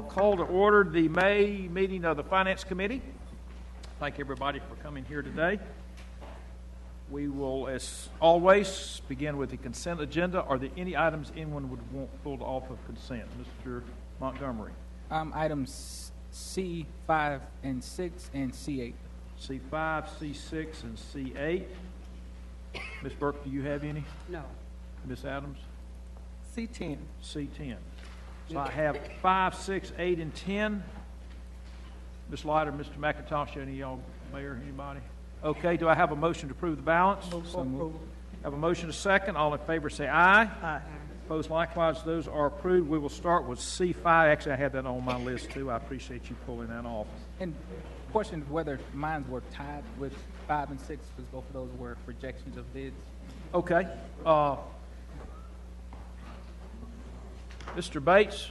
call to order the May meeting of the Finance Committee. Thank everybody for coming here today. We will, as always, begin with the consent agenda. Are there any items anyone would want pulled off of consent? Mr. Montgomery. Items C5 and 6 and C8. C5, C6, and C8. Ms. Burke, do you have any? No. Ms. Adams? C10. C10. So I have 5, 6, 8, and 10. Ms. Leiter, Mr. McIntosh, any of y'all, Mayor, anybody? Okay, do I have a motion to approve the balance? So moved. Have a motion to second. All in favor say aye. Aye. Opposed likewise, those are approved. We will start with C5. Actually, I had that on my list too. I appreciate you pulling that off. And question is whether mine were tied with 5 and 6, because both of those were rejections of bids. Okay. Mr. Bates,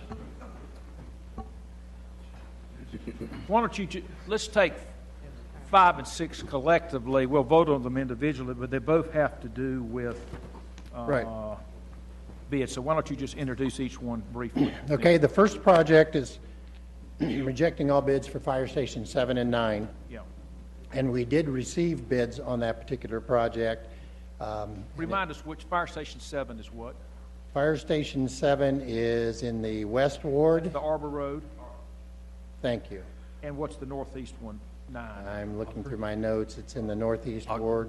why don't you, let's take 5 and 6 collectively. We'll vote on them individually, but they both have to do with Right. bids. So why don't you just introduce each one briefly? Okay, the first project is rejecting all bids for Fire Station 7 and 9. Yeah. And we did receive bids on that particular project. Remind us which Fire Station 7 is what? Fire Station 7 is in the West Ward. The Arbor Road. Thank you. And what's the northeast one? 9. I'm looking through my notes. It's in the Northeast Ward.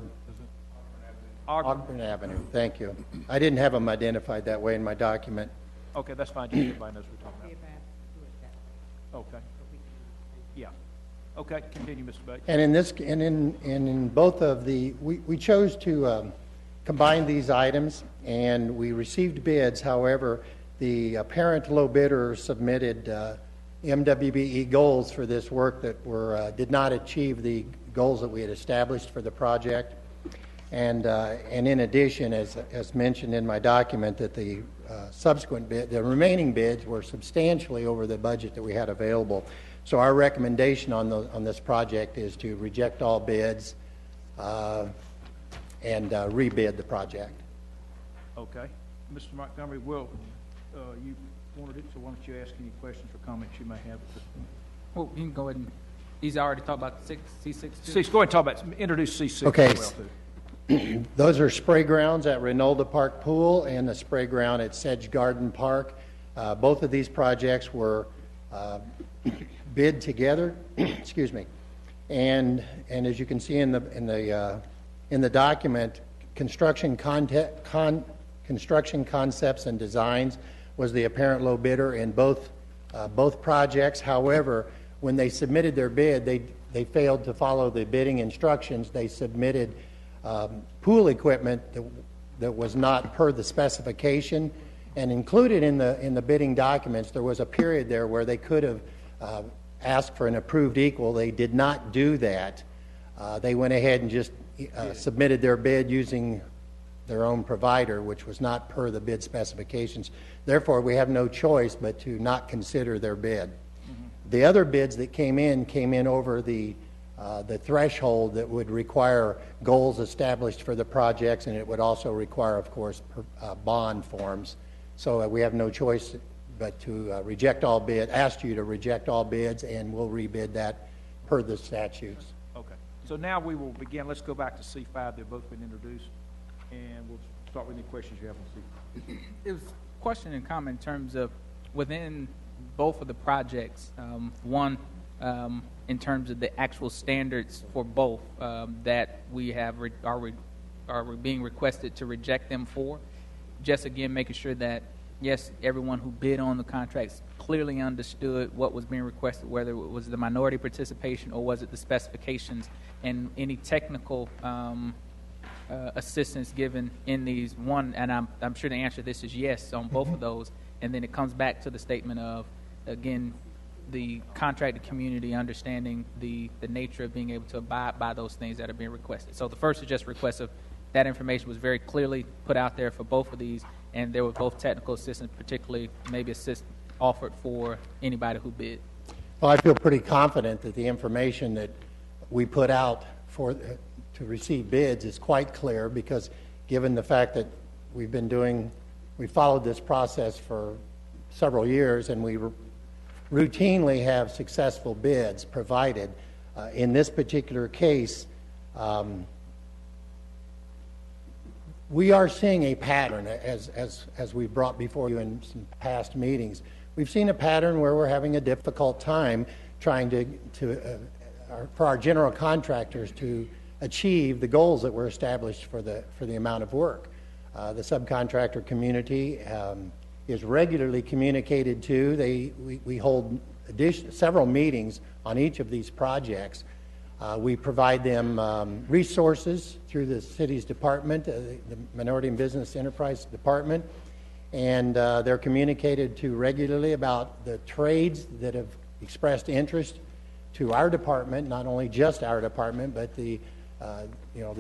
Ogburn Avenue. Thank you. I didn't have them identified that way in my document. Okay, that's fine. Just everybody knows what we're talking about. Okay. Yeah. Okay, continue, Mr. Bates. And in this, and in both of the, we chose to combine these items, and we received bids. However, the apparent low bidder submitted MWBE goals for this work that were did not achieve the goals that we had established for the project. And in addition, as mentioned in my document, that the subsequent bid, the remaining bids were substantially over the budget that we had available. So our recommendation on this project is to reject all bids and rebid the project. Okay. Mr. Montgomery, you wanted it, so why don't you ask any questions or comments you may have at this point? Well, you can go ahead and, he's already talked about C6 too? C6, go ahead and talk about, introduce C6 Okay. as well, too. Those are spray grounds at Reynolda Park Pool and the spray ground at Sedge Garden Park. Both of these projects were bid together. Excuse me. And as you can see in the document, construction concepts and designs was the apparent low bidder in both projects. However, when they submitted their bid, they failed to follow the bidding instructions. They submitted pool equipment that was not per the specification, and included in the bidding documents there was a period there where they could have asked for an approved equal. They did not do that. They went ahead and just submitted their bid using their own provider, which was not per the bid specifications. Therefore, we have no choice but to not consider their bid. Mm-hmm. The other bids that came in over the threshold that would require goals established for the projects, and it would also require, of course, bond forms. So we have no choice but to reject all bids, ask you to reject all bids, and we'll rebid that per the statutes. Okay. So now we will begin. Let's go back to C5. They've both been introduced, and we'll start with any questions you have on C5. It was question and comment in terms of within both of the projects, one, in terms of the actual standards for both that we have are being requested to reject them for. Just again making sure that yes, everyone who bid on the contracts clearly understood what was being requested, whether it was the minority participation or was it the specifications, and any technical assistance given in these. One, and I'm sure the answer to this is yes on both of those, and then it comes back to the statement of, again, the contracted community understanding the nature of being able to abide by those things that are being requested. So the first is just request of that information was very clearly put out there for both of these, and there was both technical assistance, particularly maybe assist offered for anybody who bid. Well, I feel pretty confident that the information that we put out to receive bids is quite clear, because given the fact that we followed this process for several years, and we routinely have successful bids provided. In this particular case, we are seeing a pattern, as we brought before you in some past meetings. We've seen a pattern where we're having a difficult time trying for our general contractors to achieve the goals that were established for the amount of work. The subcontractor community is regularly communicated to. We hold several meetings on each of these projects. We provide them resources through the city's department, the Minority and Business Enterprise Department, and they're communicated to regularly about the trades that have expressed interest to our department, not only just our department, but the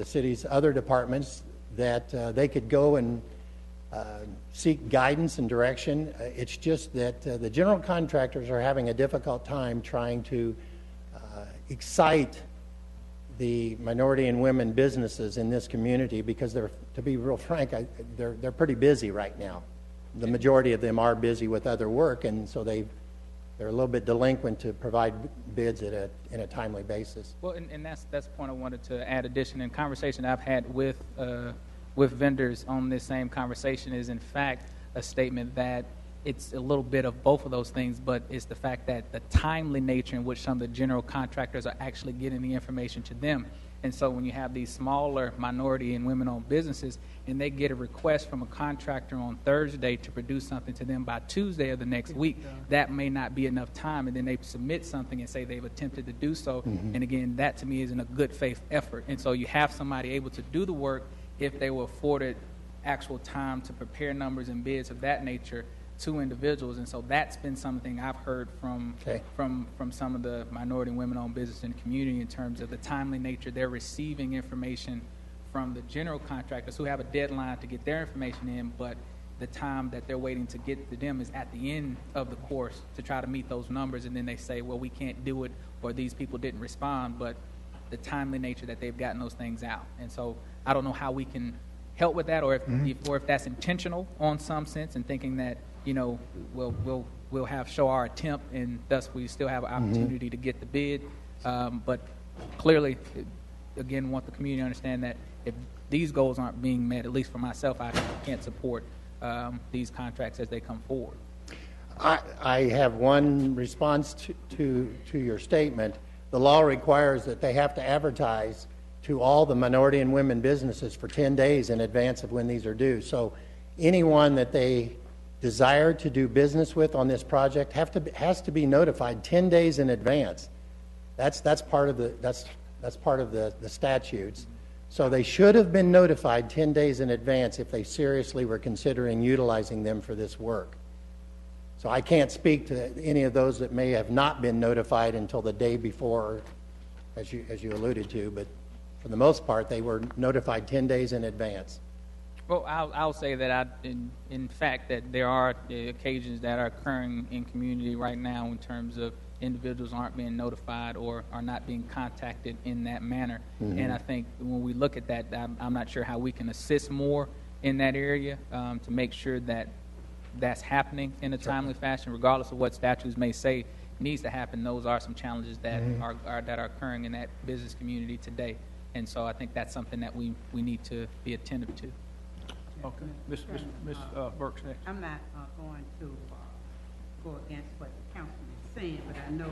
city's other departments, that they could go and seek guidance and direction. It's just that the general contractors are having a difficult time trying to excite the minority and women businesses in this community, because to be real frank, they're pretty busy right now. The majority of them are busy with other work, and so they're a little bit delinquent to provide bids in a timely basis. Well, and that's the point I wanted to add. Addition in conversation I've had with vendors on this same conversation is, in fact, a statement that it's a little bit of both of those things, but it's the fact that the timely nature in which some of the general contractors are actually getting the information to them. And so when you have these smaller minority and women-owned businesses and they get a request from a contractor on Thursday to produce something to them by Tuesday of the next week, that may not be enough time, and then they submit something and say they've attempted to do so. Mm-hmm. And again, that to me isn't a good faith effort. And so you have somebody able to do the work if they were afforded actual time to prepare numbers and bids of that nature to individuals. And so that's been something I've heard from some of the minority and women-owned business in the community in terms of the timely nature. They're receiving information from the general contractors who have a deadline to get their information in, but the time that they're waiting to get to them is at the end of the course to try to meet those numbers, and then they say, well, we can't do it, or these people didn't respond, but the timely nature that they've gotten those things out. And so I don't know how we can help with that, or if that's intentional on some sense, and thinking that we'll have show our attempt, and thus we still have an opportunity to get the bid. But clearly, again, want the community to understand that if these goals aren't being met, at least for myself, I can't support these contracts as they come forward. I have one response to your statement. The law requires that they have to advertise to all the minority and women businesses for 10 days in advance of when these are due. So anyone that they desire to do business with on this project has to be notified 10 days in advance. That's part of the statutes. So they should have been notified 10 days in advance if they seriously were considering utilizing them for this work. So I can't speak to any of those that may have not been notified until the day before, as you alluded to, but for the most part, they were notified 10 days in advance. Well, I'll say that in fact, that there are occasions that are occurring in community right now in terms of individuals aren't being notified or are not being contacted in that manner. Mm-hmm. And I think when we look at that, I'm not sure how we can assist more in that area to make sure that that's happening in a timely fashion, regardless of what statutes may say needs to happen. Those are some challenges that are occurring in that business community today. And so I think that's something that we need to be attentive to. Okay. Ms. Burke's next. I'm not going to go against what the councilman is saying, but I know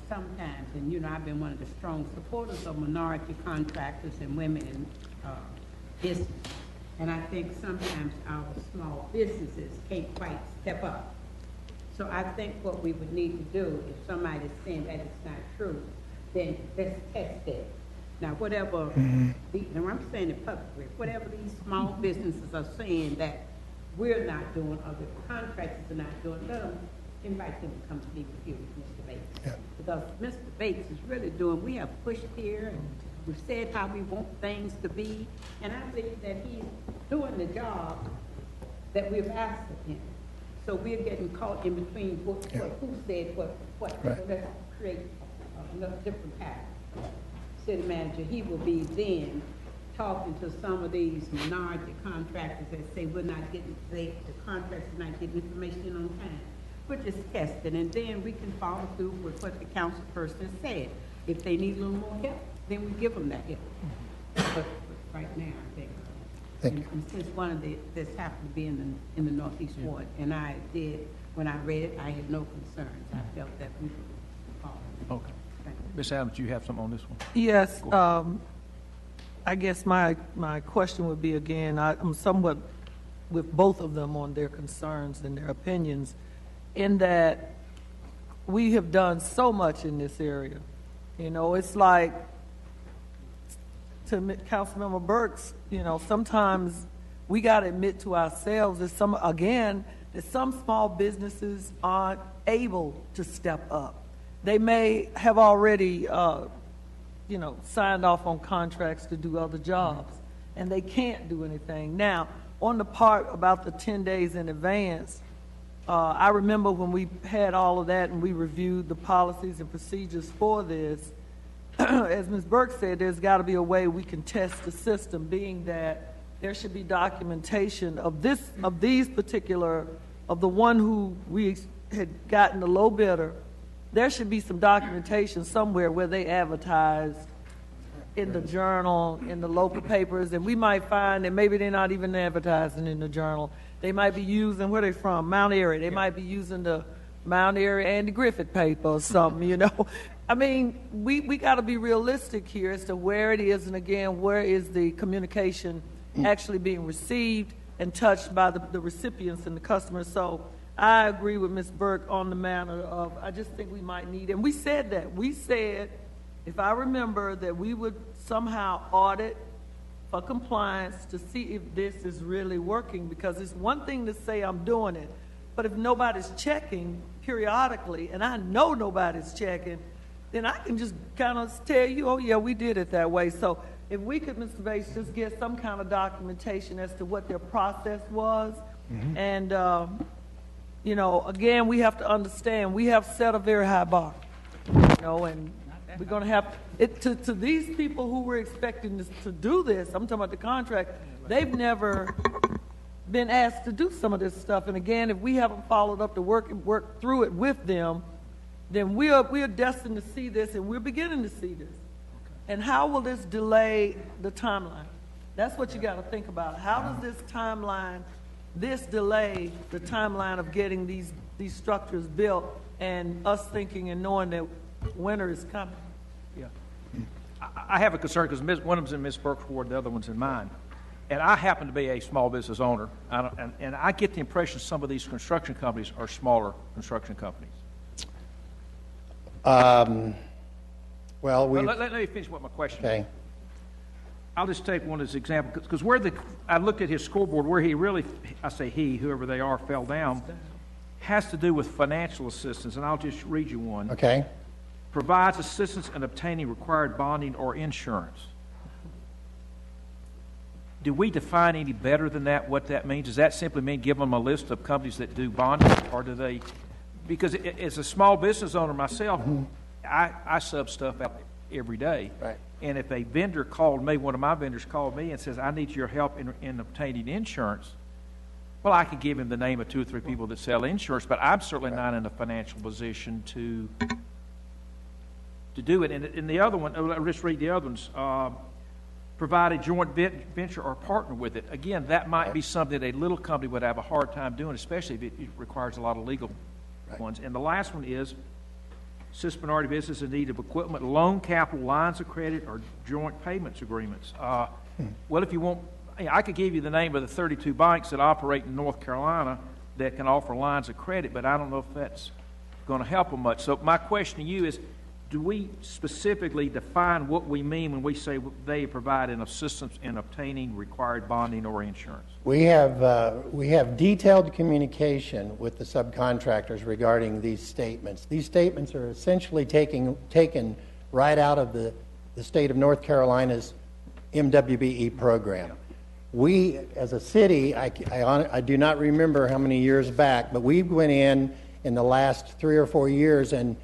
sometimes, and I've been one of the strong supporters of minority contractors and women in business. And I think sometimes our small businesses can't quite step up. So I think what we would need to do, if somebody's saying that it's not true, then let's test it. Now, whatever, and I'm saying it publicly, whatever these small businesses are saying that we're not doing, or the contractors are not doing, let them invite them to come speak with you, Mr. Bates. Yeah. Because Mr. Bates is really doing, we have pushed here, and we've said how we want things to be, and I believe that he's doing the job that we've asked of him. So we're getting caught in between who said what. Right. So let's create a different pattern. City manager, he will be then talking to some of these minority contractors that say we're not getting, the contractors are not getting information in on time. we're just testing, and then we can follow through with what the council person said. If they need a little more help, then we give them that help. But right now, I think. Thank you. And since one of this happened to be in the Northeast Ward, and I did, when I read it, I had no concerns. I felt that we could follow. Okay. Thank you. Ms. Adams, do you have something on this one? Yes, I guess my question would be, again, I'm somewhat with both of them on their concerns and their opinions, in that we have done so much in this area. You know, it's like, to Councilmember Burke's, you know, sometimes we got to admit to ourselves that that some small businesses aren't able to step up. They may have already, signed off on contracts to do other jobs, and they can't do anything. Now, on the part about the 10 days in advance, I remember when we had all of that and we reviewed the policies and procedures for this, as Ms. Burke said, there's got to be a way we can test the system, being that there should be documentation of the one who we had gotten the low bidder. There should be some documentation somewhere where they advertised in the journal, in the local papers, and we might find that maybe they're not even advertising in the journal. They might be using, where they from, Mount Airy. They might be using the Mount Airy Andy Griffith paper or something, you know. I mean, we got to be realistic here as to where it is, and again, where is the communication actually being received and touched by the recipients and the customers. So I agree with Ms. Burke on the matter of, I just think we might need, and we said that. We said, if I remember, that we would somehow audit for compliance to see if this is really working, because it's one thing to say I'm doing it, but if nobody's checking periodically, and I know nobody's checking, then I can just kind of tell you, oh yeah, we did it that way. So if we could, Mr. Bates, just get some kind of documentation as to what their process was. And, again, we have to understand, we have set a very high bar, and we're going to have, to these people who were expecting to do this, I'm talking about the contract, they've never been asked to do some of this stuff. And again, if we haven't followed up to work through it with them, then we are destined to see this, and we're beginning to see this. And how will this delay the timeline? That's what you got to think about. How does this delay the timeline of getting these structures built, and us thinking and knowing that winter is coming? Yeah. I have a concern because one of them's in Ms. Burke's ward, the other one's in mine. And I happen to be a small business owner, and I get the impression some of these construction companies are smaller construction companies. Let me finish what my question is. Okay. I'll just take one as an example, because I looked at his scoreboard, where he really, I say he, whoever they are, fell down, has to do with financial assistance, and I'll just read you one. Okay. Provides assistance in obtaining required bonding or insurance. Do we define any better than that, what that means? Does that simply mean give them a list of companies that do bonding, or do they, because as a small business owner myself, I sub stuff out every day. Right. And if a vendor called me, one of my vendors called me and says, I need your help in obtaining insurance, well, I could give him the name of 2 or 3 people that sell insurance, but I'm certainly not in a financial position to do it. And the other one, I'll just read the other ones. Provide a joint venture or partner with it. Again, that might be something that a little company would have a hard time doing, especially if it requires a lot of legal ones. And the last one is assist minority business in need of equipment, loan, capital, lines of credit, or joint payments agreements. Well, if you want, I could give you the name of the 32 banks that operate in North Carolina that can offer lines of credit, but I don't know if that's going to help them much. So my question to you is, do we specifically define what we mean when we say they provide an assistance in obtaining required bonding or insurance? We have detailed communication with the subcontractors regarding these statements. These statements are essentially taken right out of the state of North Carolina's MWBE program. We, as a city, I do not remember how many years back, but we went in the last 3 or 4 years and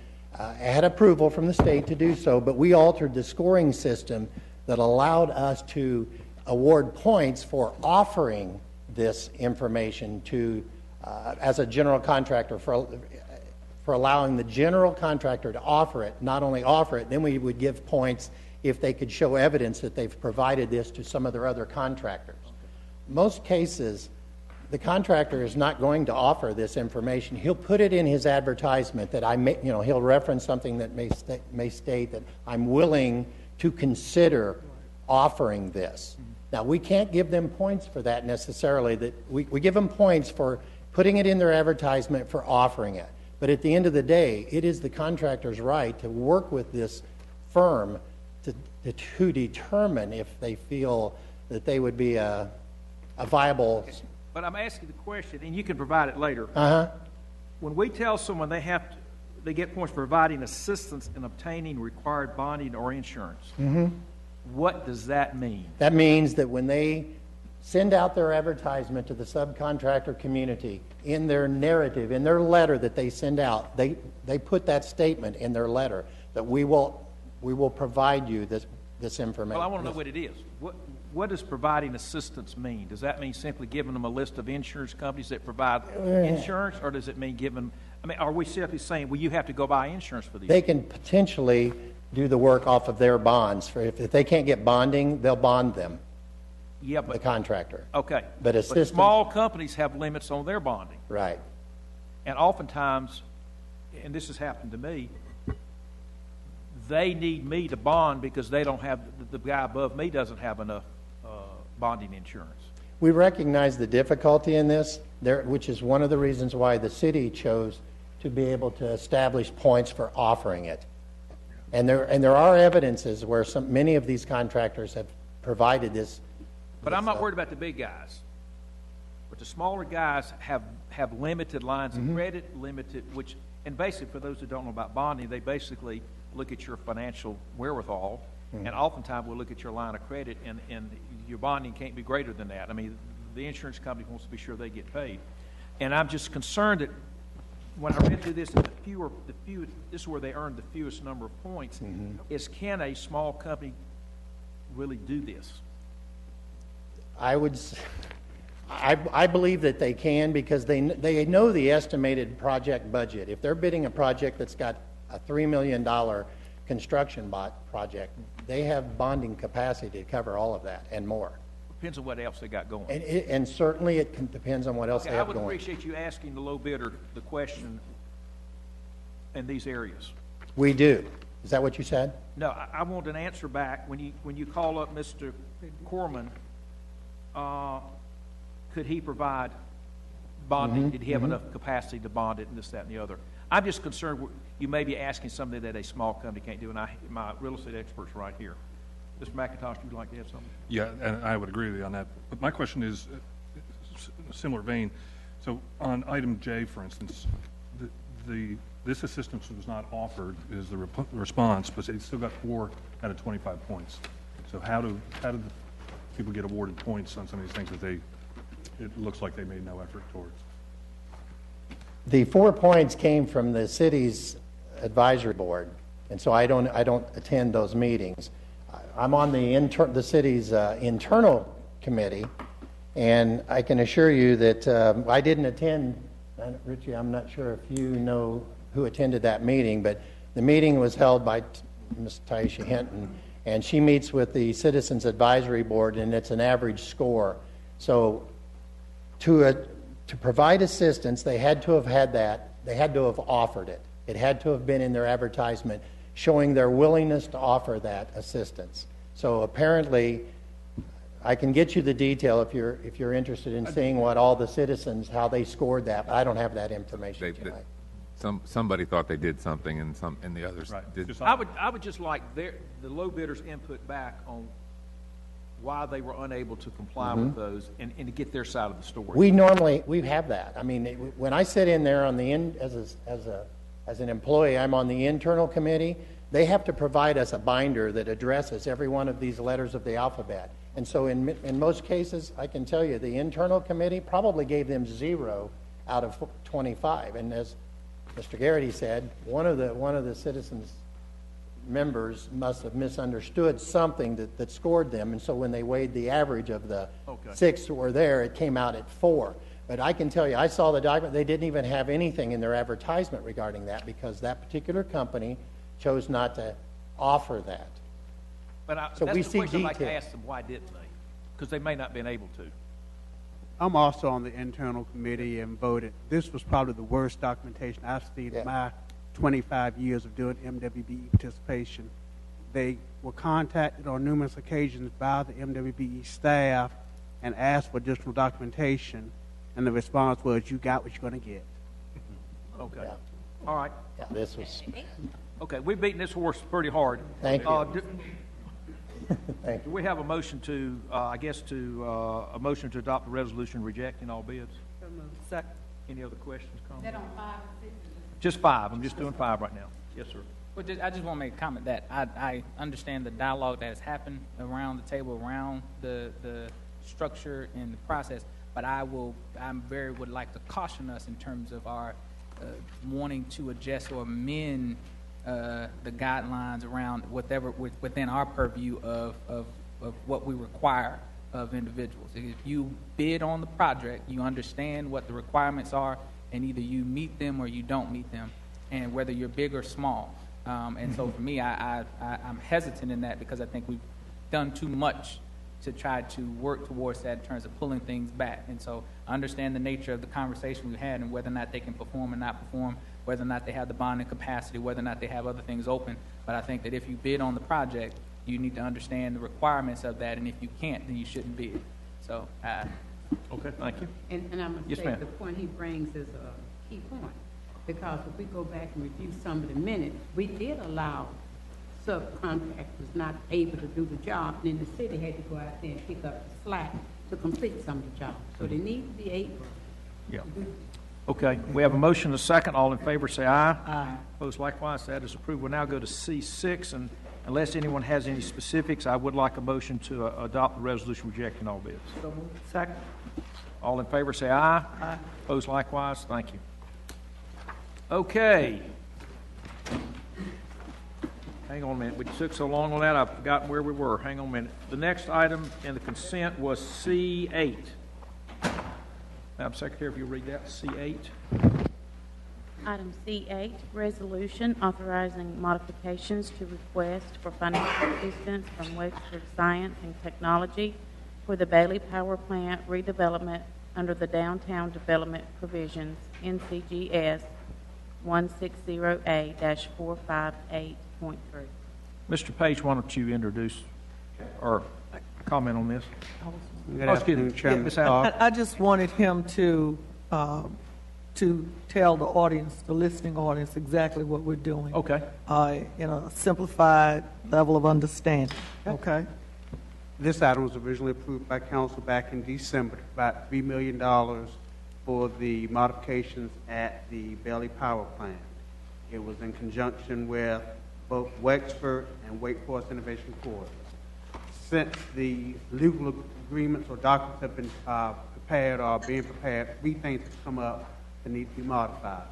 had approval from the state to do so, but we altered the scoring system that allowed us to award points for offering this information to as a general contractor for allowing the general contractor to offer it, not only offer it, then we would give points if they could show evidence that they've provided this to some of their other contractors. Most cases, the contractor is not going to offer this information. He'll put it in his advertisement that he'll reference something that may state that I'm willing to consider offering this. Now, we can't give them points for that necessarily. That we give them points for putting it in their advertisement for offering it. But at the end of the day, it is the contractor's right to work with this firm to determine if they feel that they would be a viable. But I'm asking the question, and you can provide it later. When we tell someone they get points for providing assistance in obtaining required bonding or insurance, what does that mean? That means that when they send out their advertisement to the subcontractor community, in their narrative, in their letter that they send out, they put that statement in their letter that we will provide you this information. Well, I want to know what it is. What does providing assistance mean? Does that mean simply giving them a list of insurance companies that provide insurance, or does it mean are we simply saying, well, you have to go buy insurance for these? They can potentially do the work off of their bonds. If they can't get bonding, they'll bond them. Yeah, but the contractor. Okay. But small companies have limits on their bonding. Right. And oftentimes, and this has happened to me, they need me to bond because they don't have, the guy above me doesn't have enough bonding insurance. We recognize the difficulty in this, which is one of the reasons why the city chose to be able to establish points for offering it. And there are evidences where many of these contractors have provided this. But I'm not worried about the big guys. But the smaller guys have limited lines of credit, and basically for those who don't know about bonding, they basically look at your financial wherewithal, and oftentimes we'll look at your line of credit, and your bonding can't be greater than that. I mean, the insurance company wants to be sure they get paid. And I'm just concerned that when I read through this, and this is where they earned the fewest number of points, is can a small company really do this? I believe that they can, because they know the estimated project budget. If they're bidding a project that's got a $3 million construction project, they have bonding capacity to cover all of that and more. Depends on what else they got going. And certainly it depends on what else they have going. I would appreciate you asking the low bidder the question in these areas. We do. Is that what you said? No, I want an answer back. When you call up Mr. Corman, could he provide bonding? Did he have enough capacity to bond it and this, that, and the other? I'm just concerned you may be asking something that a small company can't do, and my real estate expert's right here. Mr. McIntosh, would you like to have something? Yeah, and I would agree with you on that. But my question is a similar vein. So on item J, for instance, this assistance was not offered is the response, but it's still got 4 out of 25 points. So how do the people get awarded points on some of these things that it looks like they made no effort towards? The 4 points came from the city's advisory board, and so I don't attend those meetings. I'm on the city's internal committee, and I can assure you that I didn't attend. Richie, I'm not sure if you know who attended that meeting, but the meeting was held by Ms. Taisha Hinton, and she meets with the Citizens Advisory Board, and it's an average score. So to provide assistance, they had to have had that. They had to have offered it. It had to have been in their advertisement, showing their willingness to offer that assistance. So apparently, I can get you the detail if you're interested in seeing what all the citizens, how they scored that. I don't have that information tonight. Somebody thought they did something, and the others did. I would just like the low bidders' input back on why they were unable to comply with those, and to get their side of the story. We have that. I mean, when I sit in there on the as an employee, I'm on the internal committee. They have to provide us a binder that addresses every one of these letters of the alphabet. And so in most cases, I can tell you, the internal committee probably gave them 0 out of 25. And as Mr. Garrity said, one of the citizens members must have misunderstood something that scored them, and so when they weighed the average of the 6 that were there, it came out at 4. But I can tell you, I saw the document, they didn't even have anything in their advertisement regarding that because that particular company chose not to offer that. But So that's we the see question I'd like to detail. ask them, why didn't they? Because they may not have been able to. I'm also on the internal committee and voted. This was probably the worst documentation I've seen Yeah. in my 25 years of doing MWBE participation. They were contacted on numerous occasions by the MWBE staff and asked for additional documentation, and the response was, you got what you're going to get. Okay. Yeah. All right. Yeah, this was, Okay, we've beaten this horse pretty hard. Thank you. Do we have a motion to, a motion to adopt the resolution rejecting all bids? Second. Any other questions, comments? That on 5 or 6? Just 5. I'm just doing 5 right now. Yes, sir. Well, I just want to make a comment that I understand the dialogue that has happened around the table, around the structure and the process, but would like to caution us in terms of our wanting to adjust or amend the guidelines around whatever within our purview of what we require of individuals. If you bid on the project, you understand what the requirements are, and either you meet them or you don't meet them, and whether you're big or small. And so for me, I'm hesitant in that because I think we've done too much to try to work towards that in terms of pulling things back. And so I understand the nature of the conversation we had and whether or not they can perform or not perform, whether or not they have the bonding capacity, whether or not they have other things open. But I think that if you bid on the project, you need to understand the requirements of that, and if you can't, then you shouldn't bid. So, Okay, thank you. And I'm going Yes, to say ma'am. the point he brings is a key point, because if we go back and review some of the minutes, we did allow subcontractors not able to do the job, and then the city had to go out there and pick up the slack to complete some of the jobs. So they need to be able. Yeah. Okay, we have a motion and a second. All in favor, say aye. Aye. Opposed likewise, that is approved. We'll now go to C6, and unless anyone has any specifics, I would like a motion to adopt the resolution rejecting all bids. Second. All in favor, say aye. Aye. Opposed likewise, thank you. Okay. Hang on a minute, we took so long on that, I've forgotten where we were. Hang on a minute. The next item in the consent was C8. Madam Secretary, if you'll read that, C8. Item C8, resolution authorizing modifications to request for financial assistance from Wexford Science and Technology for the Bailey Power Plant redevelopment under the Downtown Development Provisions, NCGS 160A-458.3. Mr. Page, why don't you introduce or comment on this? Good Oh, excuse me. afternoon, Chairman. Ms. Allen. I just wanted him to tell the audience, the listening audience, exactly what we're doing. Okay. In a simplified level of understanding. Okay? This item was originally approved by council back in December, about $3 million for the modifications at the Bailey Power Plant. It was in conjunction with both Wexford and Wake Forest Innovation Corps. Since the legal agreements or documents have been prepared or being prepared, 3 things have come up that need to be modified.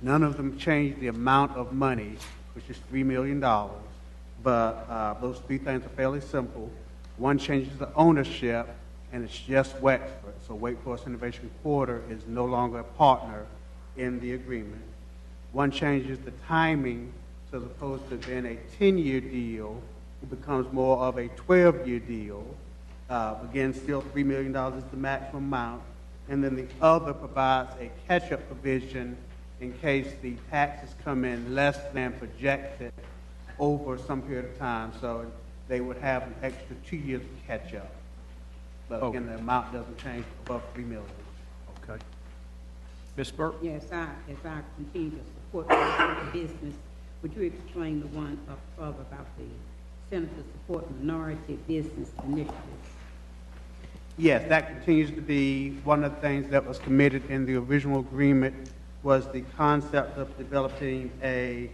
None of them change the amount of money, which is $3 million, but those 3 things are fairly simple. One changes the ownership, and it's just Wexford. So Wake Forest Innovation Quarter is no longer a partner in the agreement. One changes the timing, so as opposed to being a 10-year deal, it becomes more of a 12-year deal. Again, still $3 million is the maximum amount. And then the other provides a catch-up provision in case the taxes come in less than projected over some period of time. So they would have an extra 2 years to catch up. But again, the amount doesn't change above $3 million. Okay. Ms. Burke? Yes, as I continue to support the business, would you explain the one up above about the Center to Support Minority Business Initiatives? Yes, that continues to be one of the things that was committed in the original agreement, was the concept of developing a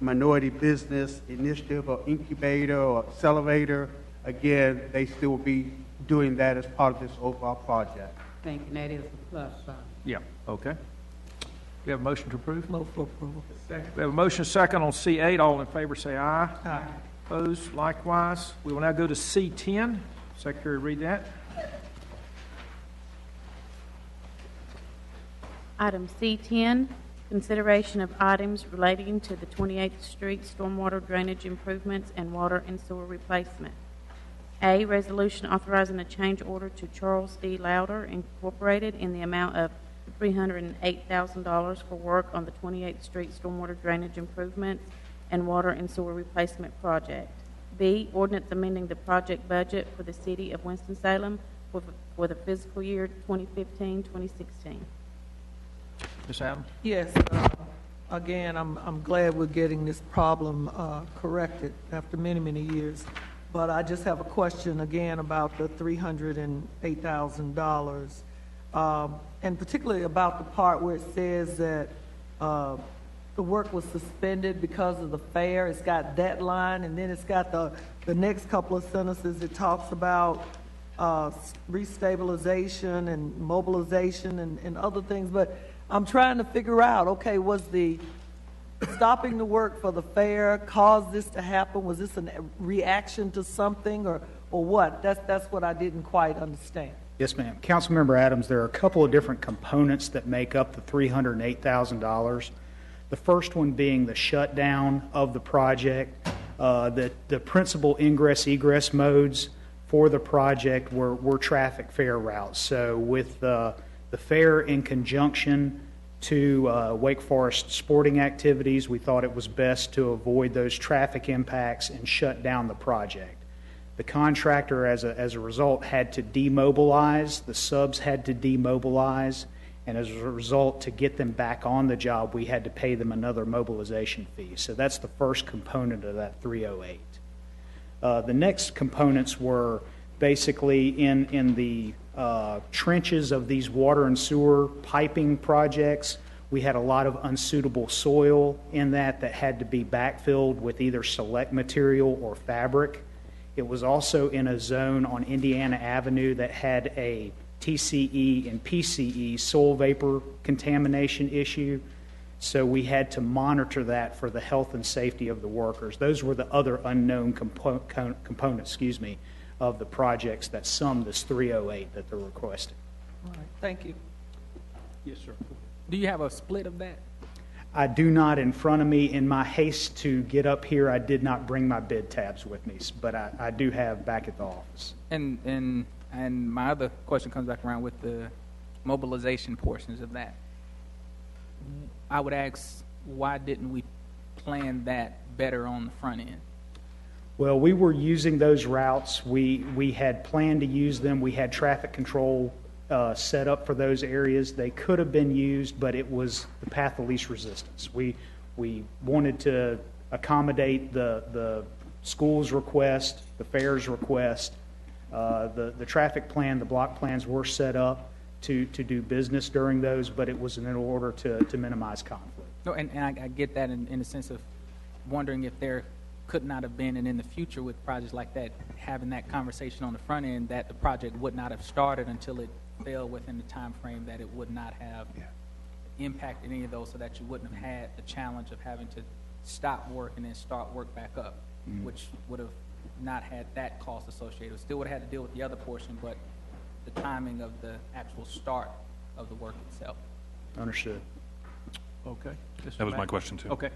minority business initiative or incubator or accelerator. Again, they still will be doing that as part of this overall project. Thank you, and that is a plus sign. Yeah, okay. We have a motion to approve? Move for approval. We have a motion second on C8. All in favor say aye. Aye. Opposed likewise. We will now go to C10. Secretary, read that. Item C10, consideration of items relating to the 28th Street stormwater drainage improvements and water and sewer replacement. A, resolution authorizing a change order to Charles D. Louder Incorporated in the amount of $308,000 for work on the 28th Street stormwater drainage improvements and water and sewer replacement project. B, ordinance amending the project budget for the city of Winston-Salem for the fiscal year 2015-2016. Ms. Adams? Yes, again, I'm glad we're getting this problem corrected after many, many years. But I just have a question again about the $308,000, and particularly about the part where it says that the work was suspended because of the fair. It's got that line, and then it's got the next couple of sentences. It talks about restabilization and mobilization and other things. But I'm trying to figure out, okay, was the stopping the work for the fair caused this to happen? Was this a reaction to something or what? That's what I didn't quite understand. Yes, ma'am. Councilmember Adams, there are a couple of different components that make up the $308,000. The first one being the shutdown of the project. The principal ingress-egress modes for the project were traffic fair routes. So with the fair in conjunction to Wake Forest sporting activities, we thought it was best to avoid those traffic impacts and shut down the project. The contractor, as a result, had to demobilize. The subs had to demobilize. And as a result, to get them back on the job, we had to pay them another mobilization fee. So that's the first component of that 308. The next components were basically in the trenches of these water and sewer piping projects. We had a lot of unsuitable soil in that had to be backfilled with either select material or fabric. It was also in a zone on Indiana Avenue that had a TCE and PCE soil vapor contamination issue. So we had to monitor that for the health and safety of the workers. Those were the other unknown components, of the projects that summed this 308 that they're requesting. All right, thank you. Yes, sir. Do you have a split of that? I do not in front of me. In my haste to get up here, I did not bring my bid tabs with me, but I do have back at the office. And my other question comes back around with the mobilization portions of that. I would ask, why didn't we plan that better on the front end? Well, we were using those routes. We had planned to use them. We had traffic control set up for those areas. They could have been used, but it was the path of least resistance. We wanted to accommodate the school's request, the fair's request. The traffic plan, the block plans were set up to do business during those, but it was in order to minimize conflict. No, and I get that in the sense of wondering if there could not have been, and in the future with projects like that, having that conversation on the front end, that the project would not have started until it fell within the time frame that it would not have impacted any of those, so that you wouldn't have had the challenge of having to stop work and then start work back up, which would have not had that cost associated. Still would have had to deal with the other portion, but the timing of the actual start of the work itself. Understood. Okay. That was my question, too. Okay.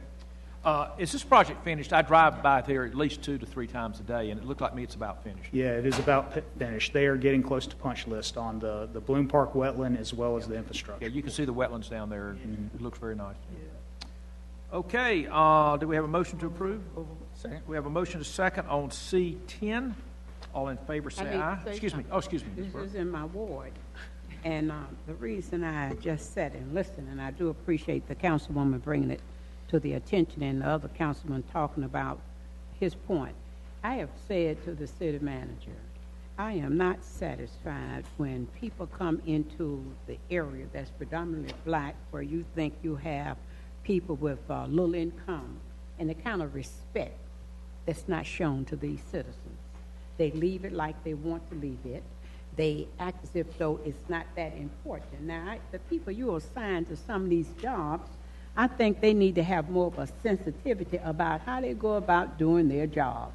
Is this project finished? I drive by there at least 2 to 3 times a day, and it looked like me it's about finished. Yeah, it is about finished. They are getting close to punch list on the Bloom Park wetland as well as the infrastructure. Yeah, you can see the wetlands down there. It looks very nice. Okay, do we have a motion to approve? Second. We have a motion to second on C10. All in favor say aye. Excuse me. Oh, excuse me. Ms. This Burke. is in my ward. And the reason I just sat and listened, and I do appreciate the councilwoman bringing it to the attention and the other councilman talking about his point. I have said to the city manager, I am not satisfied when people come into the area that's predominantly black, where you think you have people with little income, and the kind of respect that's not shown to these citizens. They leave it like they want to leave it. They act as if though it's not that important. Now, the people you assign to some of these jobs, I think they need to have more of a sensitivity about how they go about doing their job.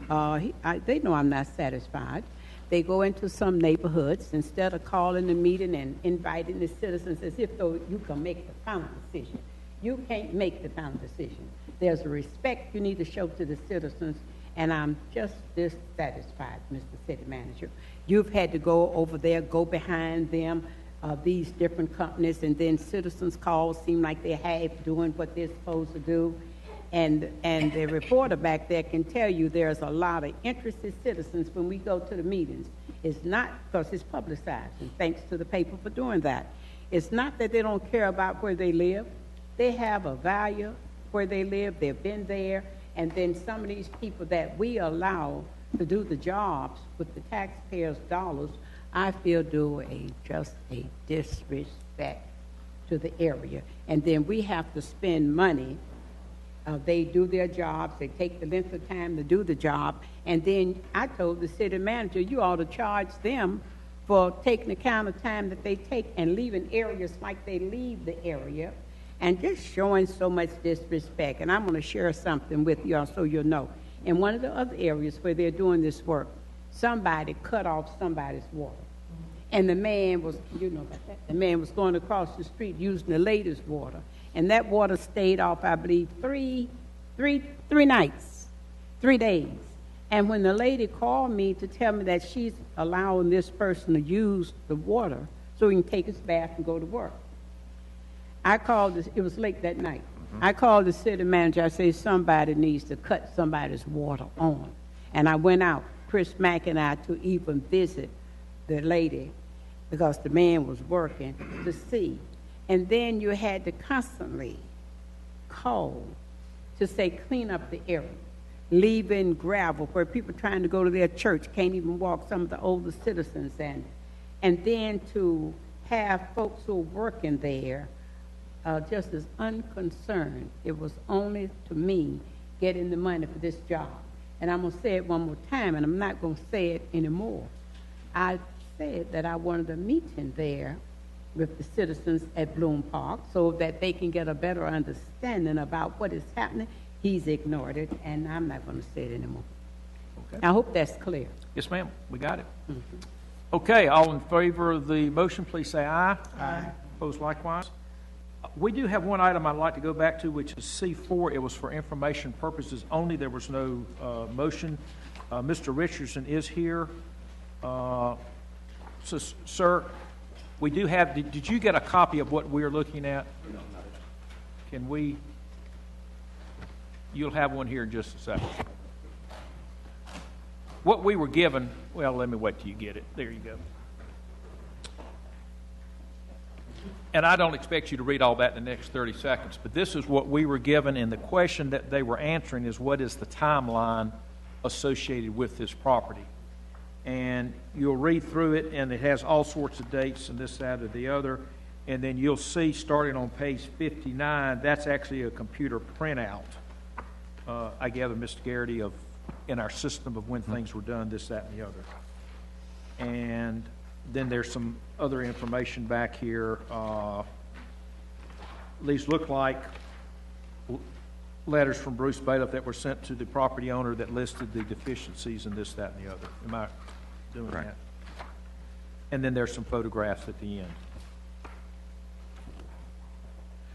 They know I'm not satisfied. They go into some neighborhoods, instead of calling the meeting and inviting the citizens as if though you can make the final decision. You can't make the final decision. There's a respect you need to show to the citizens, and I'm just dissatisfied, Mr. City Manager. You've had to go over there, go behind them, these different companies, and then citizens' calls seem like they're half doing what they're supposed to do. And the reporter back there can tell you there's a lot of interested citizens when we go to the meetings. It's not because it's publicized, and thanks to the paper for doing that. It's not that they don't care about where they live. They have a value where they live. They've been there. And then some of these people that we allow to do the jobs with the taxpayers' dollars, I feel do just a disrespect to the area. And then we have to spend money. They do their jobs. They take the length of time to do the job. And then I told the city manager, you ought to charge them for taking account of time that they take and leaving areas like they leave the area and just showing so much disrespect. And I'm going to share something with you all so you'll know. In one of the other areas where they're doing this work, somebody cut off somebody's water. And the man was, you know about that, the man was going across the street using the lady's water. And that water stayed off, I believe, three nights, 3 days. And when the lady called me to tell me that she's allowing this person to use the water so he can take his bath and go to work, I called, it was late that night. I called the city manager. I said, somebody needs to cut somebody's water on. And I went out, Chris Mack and I, to even visit the lady because the man was working to see. And then you had to constantly call to say, clean up the area, leaving gravel where people trying to go to their church can't even walk, some of the older citizens. And then to have folks who are working there just as unconcerned. It was only to me getting the money for this job. And I'm going to say it one more time, and I'm not going to say it anymore. I said that I wanted a meeting there with the citizens at Bloom Park so that they can get a better understanding about what is happening. He's ignored it, and I'm not going to say it anymore. Okay. I hope that's clear. Yes, ma'am. We got it. Okay, all in favor of the motion, please say aye. Aye. Opposed likewise. We do have one item I'd like to go back to, which is C4. It was for information purposes only. There was no motion. Mr. Richardson is here. So, sir, we do have, did you get a copy of what we're looking at? No, not at all. Can we, you'll have one here in just a second. What we were given, well, let me wait till you get it. There you go. And I don't expect you to read all that in the next 30 seconds, but this is what we were given, and the question that they were answering is what is the timeline associated with this property? And you'll read through it, and it has all sorts of dates and this, that, or the other, and then you'll see starting on page 59, that's actually a computer printout, I gather, Mr. Garrity, of in our system of when things were done, this, that, and the other. And then there's some other information back here. These look like letters from Bruce Bailiff that were sent to the property owner that listed the deficiencies in this, that, and the other. Am I doing that? And then there's some photographs at the end.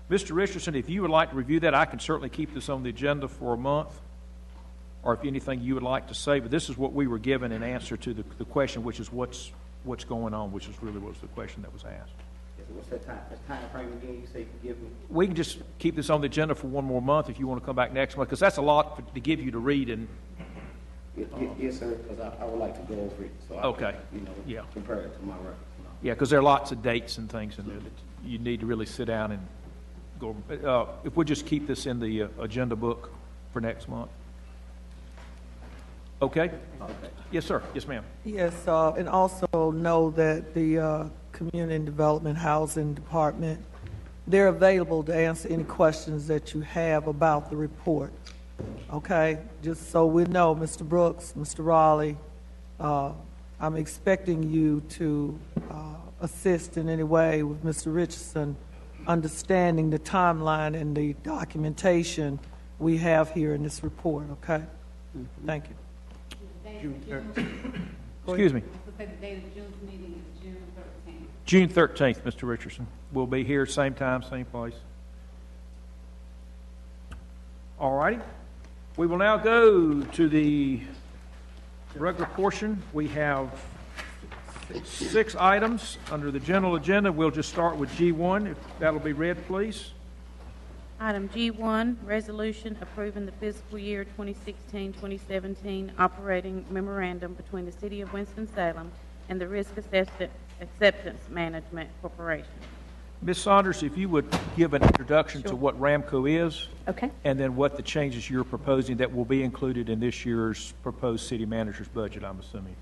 Mr. Richardson, if you would like to review that, I can certainly keep this on the agenda for a month, or if anything you would like to say, but this is what we were given in answer to the question, which is what's going on, which is really was the question that was asked. What's that time frame again you say you can give me? We can just keep this on the agenda for one more month if you want to come back next month, because that's a lot to give you to read. And yes, sir, because I would like to go over it so okay. I can, compare it to my records. Yeah, because there are lots of dates and things in there that you need to really sit down and go. If we'll just keep this in the agenda book for next month. Okay? Yes, sir. Yes, ma'am. Yes, and also know that the Community Development Housing Department, they're available to answer any questions that you have about the report. Okay? Just so we know, Mr. Brooks, Mr. Raleigh, I'm expecting you to assist in any way with Mr. Richardson understanding the timeline and the documentation we have here in this report. Okay? Thank you. Excuse me. The date of June's meeting is June 13th. June 13th, Mr. Richardson. We'll be here same time, same place. All righty. We will now go to the regular portion. We have 6 items under the general agenda. We'll just start with G1. If that'll be read, please. Item G1, resolution approving the fiscal year 2016-2017 operating memorandum between the City of Winston-Salem and the Risk Acceptance Management Corporation. Ms. Saunders, if you would give an introduction to what RAMCO is. Okay. And then what the changes you're proposing that will be included in this year's proposed city manager's budget, I'm assuming.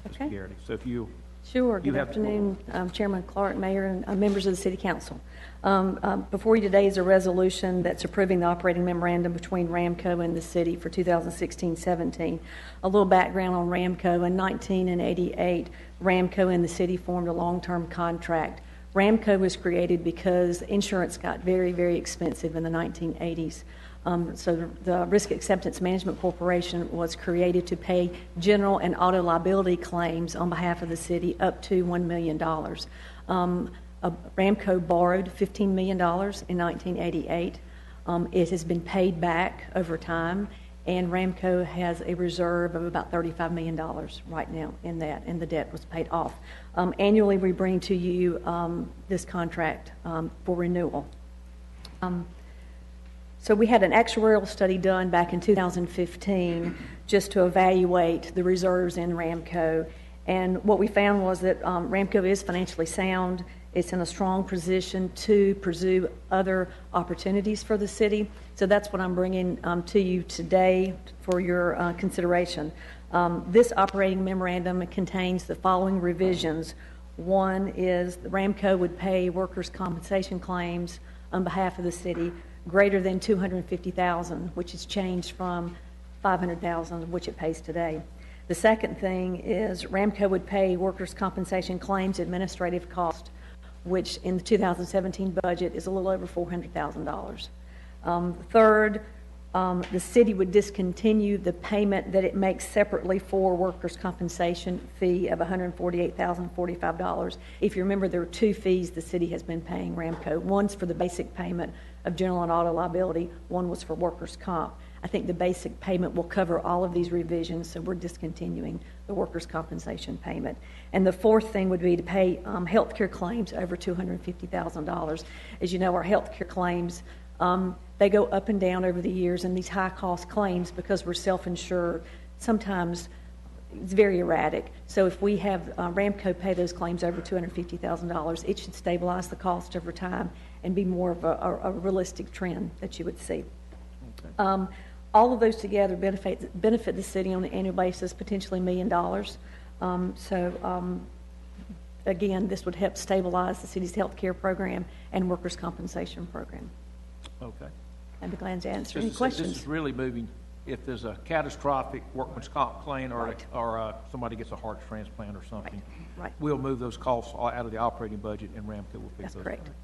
Okay. Mr. Garrity. So if you... Sure. Good afternoon, Chairman Clark, Mayor, and members of the City Council. Before you today is a resolution that's approving the operating memorandum between RAMCO and the city for 2016-17. A little background on RAMCO. In 1988, RAMCO and the city formed a long-term contract. RAMCO was created because insurance got very, very expensive in the 1980s. So the Risk Acceptance Management Corporation was created to pay general and auto liability claims on behalf of the city up to $1 million. RAMCO borrowed $15 million in 1988. It has been paid back over time, and RAMCO has a reserve of about $35 million right now in that, and the debt was paid off. Annually, we bring to you this contract for renewal. So we had an actuarial study done back in 2015 just to evaluate the reserves in RAMCO. And what we found was that RAMCO is financially sound. It's in a strong position to pursue other opportunities for the city. So that's what I'm bringing to you today for your consideration. This operating memorandum contains the following revisions. One is the RAMCO would pay workers' compensation claims on behalf of the city greater than $250,000, which has changed from $500,000, which it pays today. The second thing is RAMCO would pay workers' compensation claims administrative cost, which in the 2017 budget is a little over $400,000. Third, the city would discontinue the payment that it makes separately for workers' compensation fee of $148,045. If you remember, there are 2 fees the city has been paying RAMCO. One's for the basic payment of general and auto liability. One was for workers' comp. I think the basic payment will cover all of these revisions, so we're discontinuing the workers' compensation payment. And the fourth thing would be to pay health care claims over $250,000. As you know, our health care claims, they go up and down over the years, and these high-cost claims, because we're self-insured, sometimes it's very erratic. So if we have RAMCO pay those claims over $250,000, it should stabilize the cost over time and be more of a realistic trend that you would see. Okay. All of those together benefit the city on an annual basis, potentially $1 million. Again, this would help stabilize the city's health care program and workers' compensation program. Okay. I'd be glad to answer any questions. This is really moving if there's a catastrophic workman's comp claim or, right. or somebody gets a heart transplant or something. Right. We'll move those costs out of the operating budget, and RAMCO will pick That's those correct. up.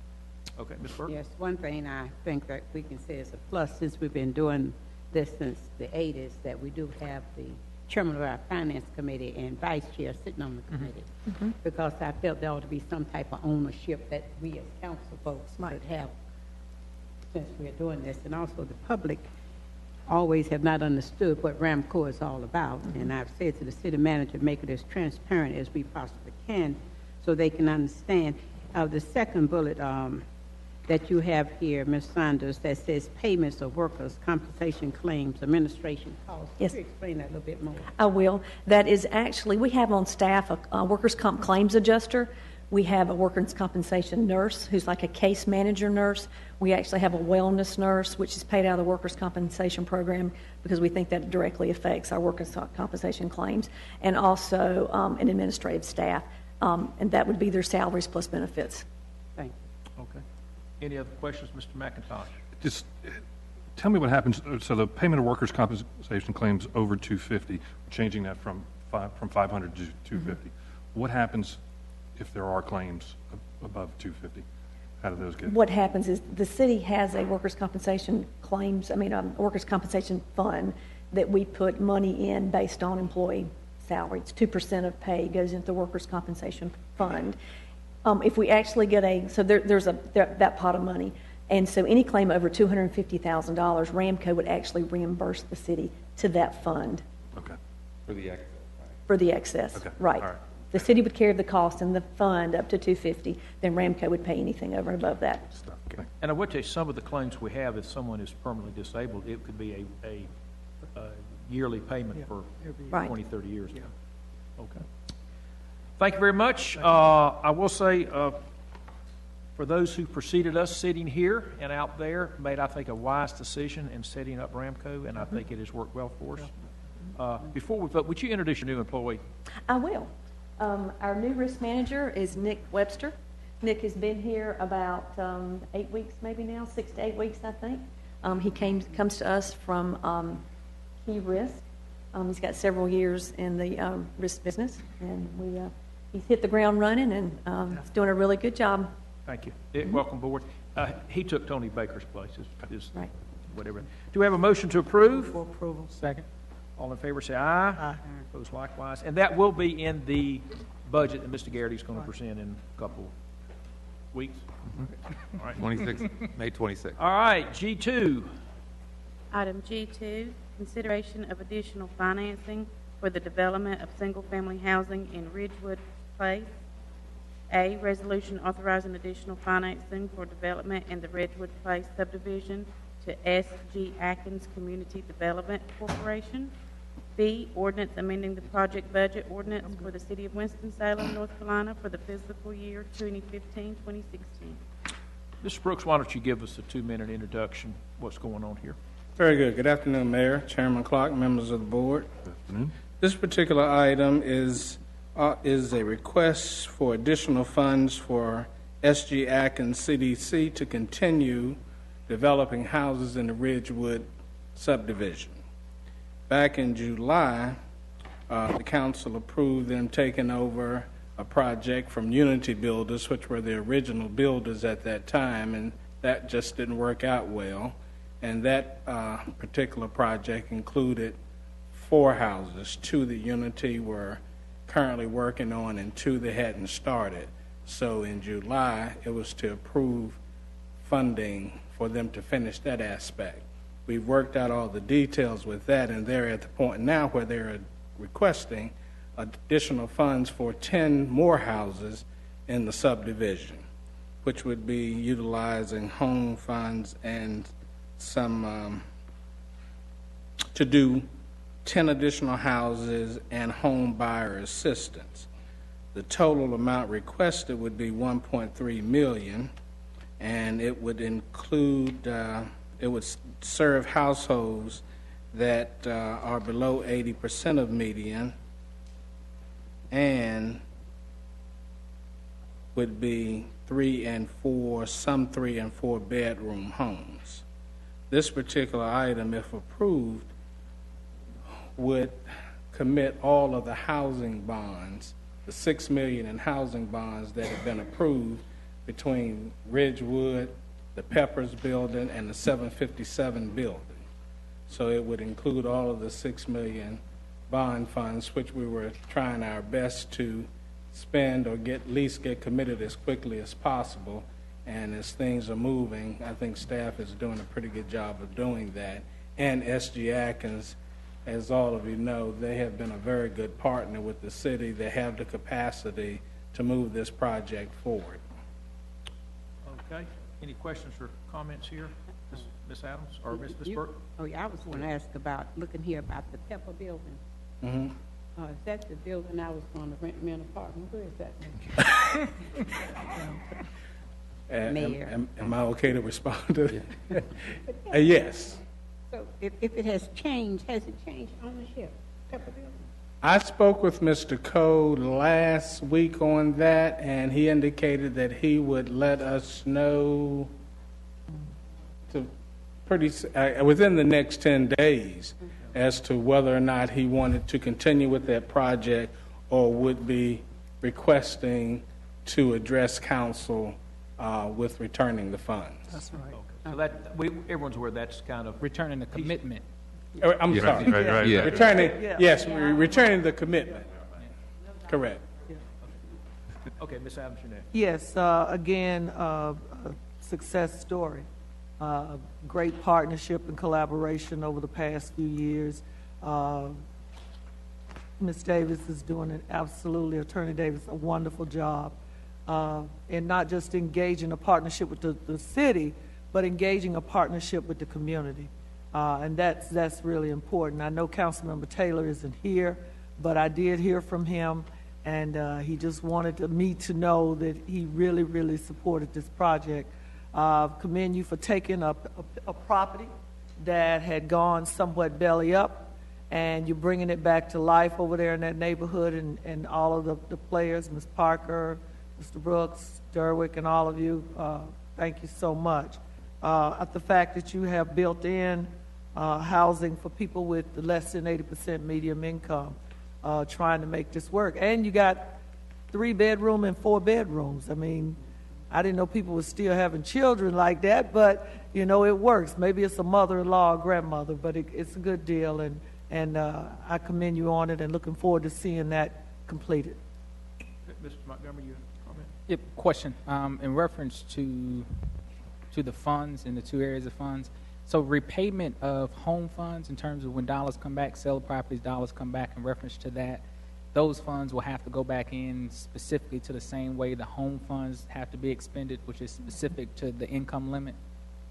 Okay, Ms. Burke? Yes, one thing I think that we can say is a plus, since we've been doing this since the 80s, that we do have the chairman of our finance committee and vice chair sitting on the committee, because I felt there ought to be some type of ownership that we as council folks might have since we're doing this. And also the public always have not understood what RAMCO is all about. And I've said to the city manager, make it as transparent as we possibly can so they can understand. The second bullet that you have here, Ms. Saunders, that says payments of workers' compensation claims, administration costs. Yes. Could you explain that a little bit more? I will. That is actually, we have on staff a workers' comp claims adjuster. We have a workers' compensation nurse who's like a case manager nurse. We actually have a wellness nurse, which is paid out of the workers' compensation program because we think that directly affects our workers' compensation claims, and also an administrative staff, and that would be their salaries plus benefits. Thank you. Okay. Any other questions, Mr. McIntosh? Just tell me what happens. So the payment of workers' compensation claims over $250, changing that from 500 to $250. What happens if there are claims above $250? How do those get? What happens is the city has a workers' compensation a workers' compensation fund that we put money in based on employee salary. It's 2% of pay goes into the workers' compensation fund. If we actually get there's that pot of money. And so any claim over $250,000, Ramco would actually reimburse the city to that fund. Okay. For the excess, For the excess, Okay. right. All right. The city would carry the cost in the fund up to $250,000, then Ramco would pay anything over and above that. Okay. And I would tell you, some of the claims we have, if someone is permanently disabled, it could be a yearly payment for Right. 20, 30 years. Okay. Thank you very much. I will say, for those who preceded us sitting here and out there, made, I think, a wise decision in setting up Ramco, and I think it has worked well for us. Before we vote, would you introduce your new employee? I will. Our new risk manager is Nick Webster. Nick has been here about 8 weeks, maybe now, 6 to 8 weeks, I think. He comes to us from Key Risk. He's got several years in the risk business, and he's hit the ground running, and he's doing a really good job. Thank you. Welcome aboard. He took Tony Baker's place, is Right. whatever. Do we have a motion to approve? For approval. Second. All in favor say aye. Aye. Opposed likewise. And that will be in the budget that Mr. Garrity's going to present in a couple weeks. All right. 26, May 26th. All right, G2. Item G2, consideration of additional financing for the development of single-family housing in Ridgewood Place. A, resolution authorizing additional financing for development in the Ridgewood Place subdivision to S.G. Atkins Community Development Corporation. B, ordinance amending the project budget ordinance for the city of Winston-Salem, North Carolina for the fiscal year 2015-2016. Mr. Brooks, why don't you give us a 2-minute introduction, what's going on here? Very good. Good afternoon, Mayor, Chairman Clark, members of the board. Good afternoon. This particular item is a request for additional funds for S.G. Atkins CDC to continue developing houses in the Ridgewood subdivision. Back in July, the council approved them taking over a project from Unity Builders, which were the original builders at that time, and that just didn't work out well. And that particular project included 4 houses, 2 that Unity were currently working on and 2 that hadn't started. So in July, it was to approve funding for them to finish that aspect. We've worked out all the details with that, and they're at the point now where they're requesting additional funds for 10 more houses in the subdivision, which would be utilizing home funds and some to do 10 additional houses and home buyer assistance. The total amount requested would be $1.3 million, and it would include, it would serve households that are below 80% of median and would be 3 and 4, some 3 and 4 bedroom homes. This particular item, if approved, would commit all of the housing bonds, the $6 million in housing bonds that have been approved between Ridgewood, the Peppers building, and the 757 building. So it would include all of the $6 million bond funds, which we were trying our best to spend or at least get committed as quickly as possible. And as things are moving, I think staff is doing a pretty good job of doing that. And S.G. Atkins, as all of you know, they have been a very good partner with the city. They have the capacity to move this project forward. Okay. Any questions or comments here? Ms. Adams or Ms. Burke? Oh, yeah, I was going to ask about, looking here about the Pepper building. Mm-hmm. Is that the building I was going to rent me an apartment? Where is that? Mayor. Am I okay to respond to that? Yes. So if it has changed ownership, Pepper building? I spoke with Mr. Code last week on that, and he indicated that he would let us know within the next 10 days as to whether or not he wanted to continue with that project or would be requesting to address council with returning the funds. That's right. So everyone's aware that's kind of Returning the commitment. I'm Yeah, sorry. Right. Yeah. Returning, Yeah. yes, we're returning the commitment. Correct. Okay, Ms. Adams, you're next. Yes, again, a success story. Great partnership and collaboration over the past few years. Ms. Davis is doing Attorney Davis, a wonderful job. And not just engaging a partnership with the city, but engaging a partnership with the community. And that's really important. I know Councilmember Taylor isn't here, but I did hear from him, and he just wanted me to know that he really, really supported this project. Commend you for taking a property that had gone somewhat belly up, and you're bringing it back to life over there in that neighborhood, and all of the players, Ms. Parker, Mr. Brooks, Derwick, and all of you, thank you so much. The fact that you have built in housing for people with less than 80% median income, trying to make this work. And you got 3-bedroom and 4 bedrooms. I mean, I didn't know people were still having children like that, but, you know, it works. Maybe it's a mother-in-law or grandmother, but it's a good deal, and I commend you on it and looking forward to seeing that completed. Mr. Montgomery, you have a comment? Yep, question. In reference to the funds and the two areas of funds, so repayment of home funds in terms of when dollars come back, sale of properties, dollars come back in reference to that, those funds will have to go back in specifically to the same way the home funds have to be expended, which is specific to the income limit,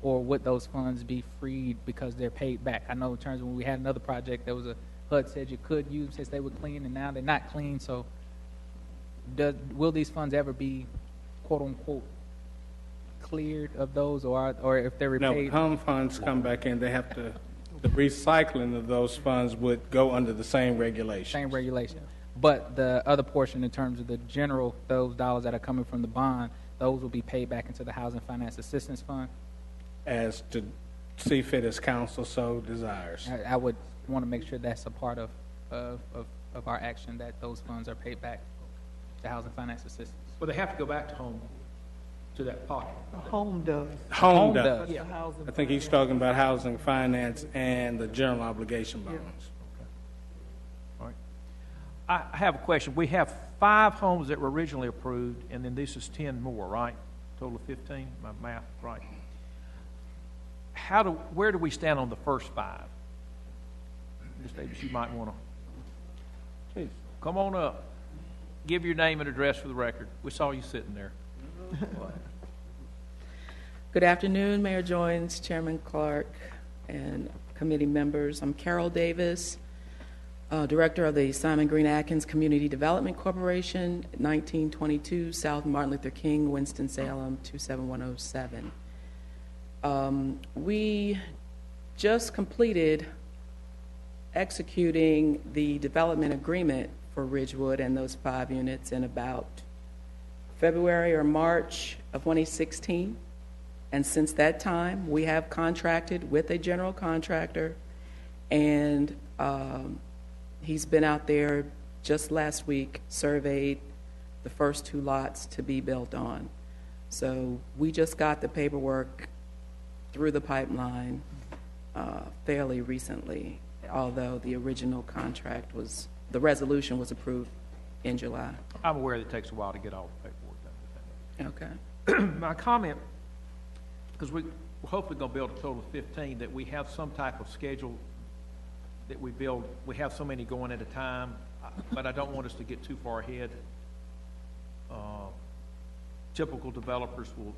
or would those funds be freed because they're paid back? I know in terms of when we had another project, there was HUD said you could use them since they were clean, and now they're not clean, so will these funds ever be, quote-unquote, cleared of those, or if they're repaid? No, home funds come back in, they have to, the recycling of those funds would go under the same regulations. Same regulation. But the other portion in terms of the general, those dollars that are coming from the bond, those will be paid back into the Housing Finance Assistance Fund? As to see fit as council so desires. I would want to make sure that's a part of our action, that those funds are paid back to Housing Finance Assistance. Well, they have to go back to home, to that pocket. Home does. Home does. Yeah. I think he's talking about housing finance and the general obligation bonds. All right. I have a question. We have 5 homes that were originally approved, and then this is 10 more, right? Total of 15, my math, right? Where do we stand on the first 5? Ms. Davis, you might want to come on up. Give your name and address for the record. We saw you sitting there. Good afternoon, Mayor Joines, Chairman Clark, and committee members. I'm Carol Davis, Director of the Simon Green Atkins Community Development Corporation, 1922 South Martin Luther King, Winston-Salem, 27107. We just completed executing the development agreement for Ridgewood and those 5 units in about February or March of 2016. And since that time, we have contracted with a general contractor, and he's been out there just last week, surveyed the first 2 lots to be built on. So we just got the paperwork through the pipeline fairly recently, although the original contract the resolution was approved in July. I'm aware that it takes a while to get all the paperwork done. Okay. My comment, because we're hopefully going to build a total of 15, that we have some type of schedule that we build. We have so many going at a time, but I don't want us to get too far ahead. Typical developers will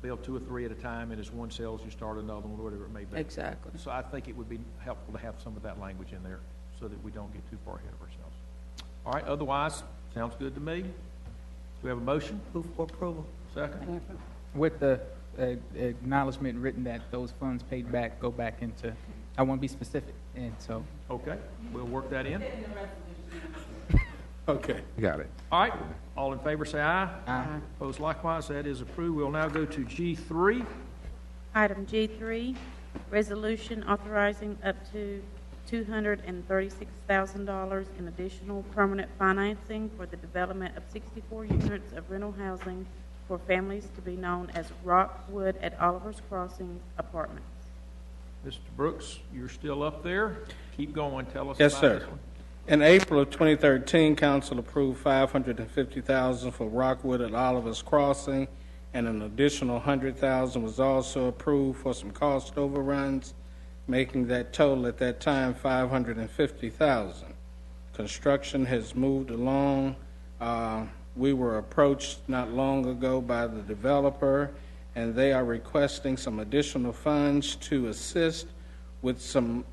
build 2 or 3 at a time, and as one sells, you start another one, whatever it may be. Exactly. So I think it would be helpful to have some of that language in there so that we don't get too far ahead of ourselves. All right, otherwise, sounds good to me. Do we have a motion? Move for approval. Second? With the acknowledgement written that those funds paid back go back into, I want to be specific, and so. Okay, we'll work that in. Okay. Got it. All right, all in favor say aye. Aye. Opposed likewise, that is approved. We'll now go to G3. Item G3, resolution authorizing up to $236,000 in additional permanent financing for the development of 64 units of rental housing for families to be known as Rockwood at Oliver's Crossing Apartments. Mr. Brooks, you're still up there. Keep going. Tell us Yes, about sir. this one. In April of 2013, council approved $550,000 for Rockwood at Oliver's Crossing, and an additional $100,000 was also approved for some cost overruns, making that total at that time $550,000. Construction has moved along. We were approached not long ago by the developer, and they are requesting some additional funds to assist with some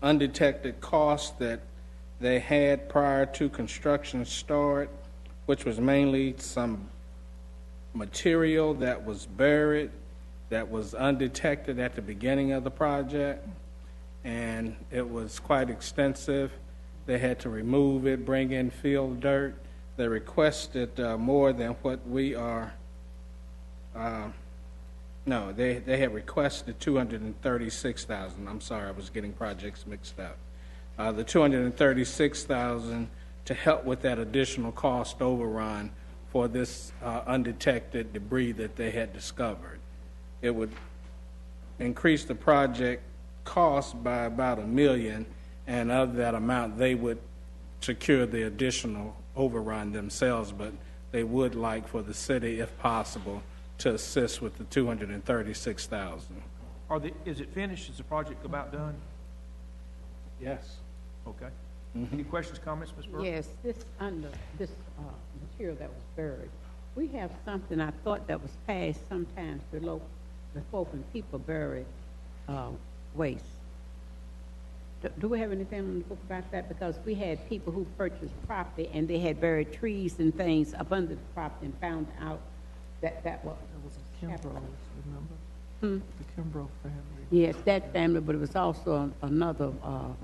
undetected costs that they had prior to construction start, which was mainly some material that was buried, that was undetected at the beginning of the project, and it was quite extensive. They had to remove it, bring in field dirt. They requested more than what we are, no, they had requested $236,000. I'm sorry, I was getting projects mixed up. The $236,000 to help with that additional cost overrun for this undetected debris that they had discovered. It would increase the project cost by about $1 million, and of that amount, they would secure the additional overrun themselves, but they would like for the city, if possible, to assist with the $236,000. Is it finished? Is the project about done? Yes. Okay. Any questions, comments, Ms. Burke? Yes, this material that was buried, we have something I thought that was passed sometimes before when people bury waste. Do we have anything on the book about that? Because we had people who purchased property and they had buried trees and things up under the property and found out that was a Kimbrough, remember? The Kimbrough family. Yes, that family, but it was also another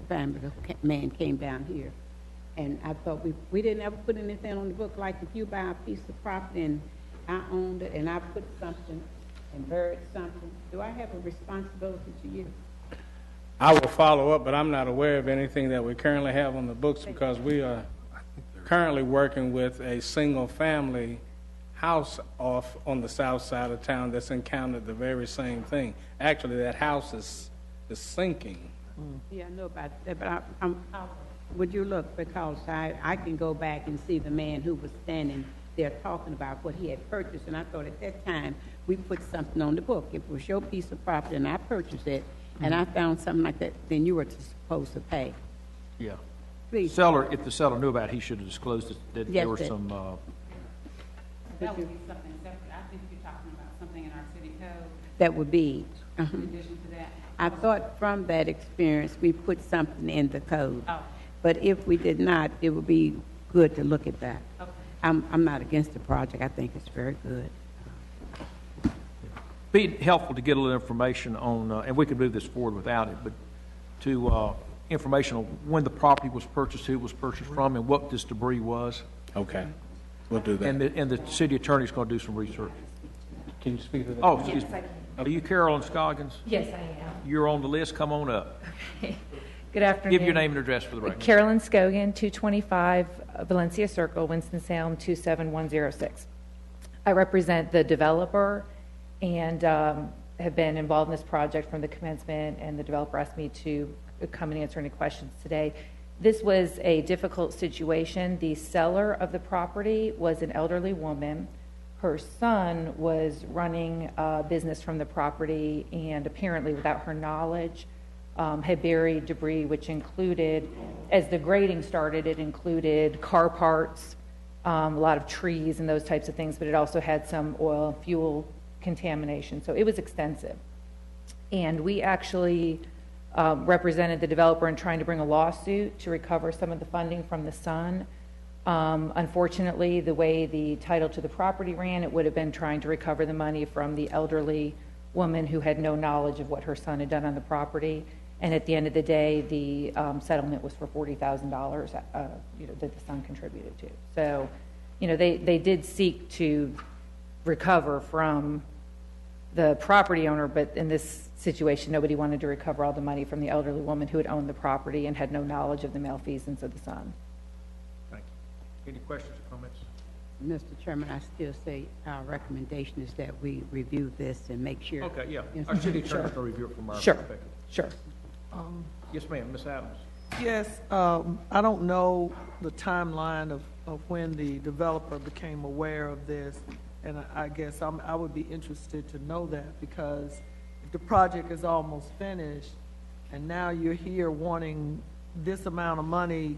family. The man came down here. And I thought we didn't ever put anything on the book, like if you buy a piece of property and I owned it and I put something and buried something, do I have a responsibility to you? I will follow up, but I'm not aware of anything that we currently have on the books because we are currently working with a single-family house off on the south side of town that's encountered the very same thing. Actually, that house is sinking. Yeah, I know about that, but would you look, because I can go back and see the man who was standing there talking about what he had purchased, and I thought at that time we put something on the book. If it was your piece of property and I purchased it, and I found something like that, then you were supposed to pay. Yeah. Please. If the seller knew about it, he should have disclosed it, that Yes, there were some... That would be something separate. I think you're talking about something in our city code. That would be. In addition to that. I thought from that experience, we put something in the code. Oh. But if we did not, it would be good to look at that. Okay. I'm not against the project. I think it's very good. Be helpful to get a little information on, and we could move this forward without it, but to information on when the property was purchased, who it was purchased from, and what this debris was. Okay, we'll do that. And the city attorney's going to do some research. Can you speak to that? Oh, excuse me. Are you Carolyn Scoggins? Yes, I am. You're on the list. Come on up. Good afternoon. Give your name and address for the record. Carolyn Scoggin, 225 Valencia Circle, Winston-Salem, 27106. I represent the developer and have been involved in this project from the commencement, and the developer asked me to come and answer any questions today. This was a difficult situation. The seller of the property was an elderly woman. Her son was running a business from the property, and apparently without her knowledge, had buried debris, which included, as the grading started, it included car parts, a lot of trees and those types of things, but it also had some oil and fuel contamination. So it was extensive. And we actually represented the developer in trying to bring a lawsuit to recover some of the funding from the son. Unfortunately, the way the title to the property ran, it would have been trying to recover the money from the elderly woman who had no knowledge of what her son had done on the property. And at the end of the day, the settlement was for $40,000 that the son contributed to. So, they did seek to recover from the property owner, but in this situation, nobody wanted to recover all the money from the elderly woman who had owned the property and had no knowledge of the malfeasance of the son. Thank you. Any questions or comments? Mr. Chairman, I still say our recommendation is that we review this and make sure. Okay, yeah. Yes, Our city Sure. attorney's going to review it from our Sure. perspective. Sure. Yes, ma'am, Ms. Adams. Yes, I don't know the timeline of when the developer became aware of this, and I guess I would be interested to know that, because if the project is almost finished, and now you're here wanting this amount of money,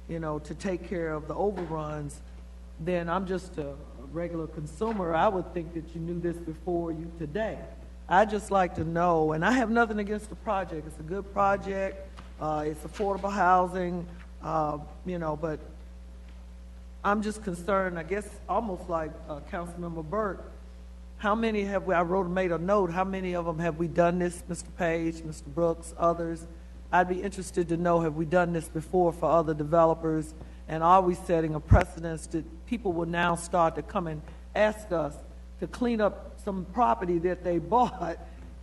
to take care of the overruns, then I'm just a regular consumer. I would think that you knew this before you today. I'd just like to know, and I have nothing against the project. It's a good project. It's affordable housing, but I'm just concerned, I guess, almost like Councilmember Burke. How many have we, made a note, how many of them have we done this, Mr. Page, Mr. Brooks, others? I'd be interested to know, have we done this before for other developers? And are we setting a precedence that people will now start to come and ask us to clean up some property that they bought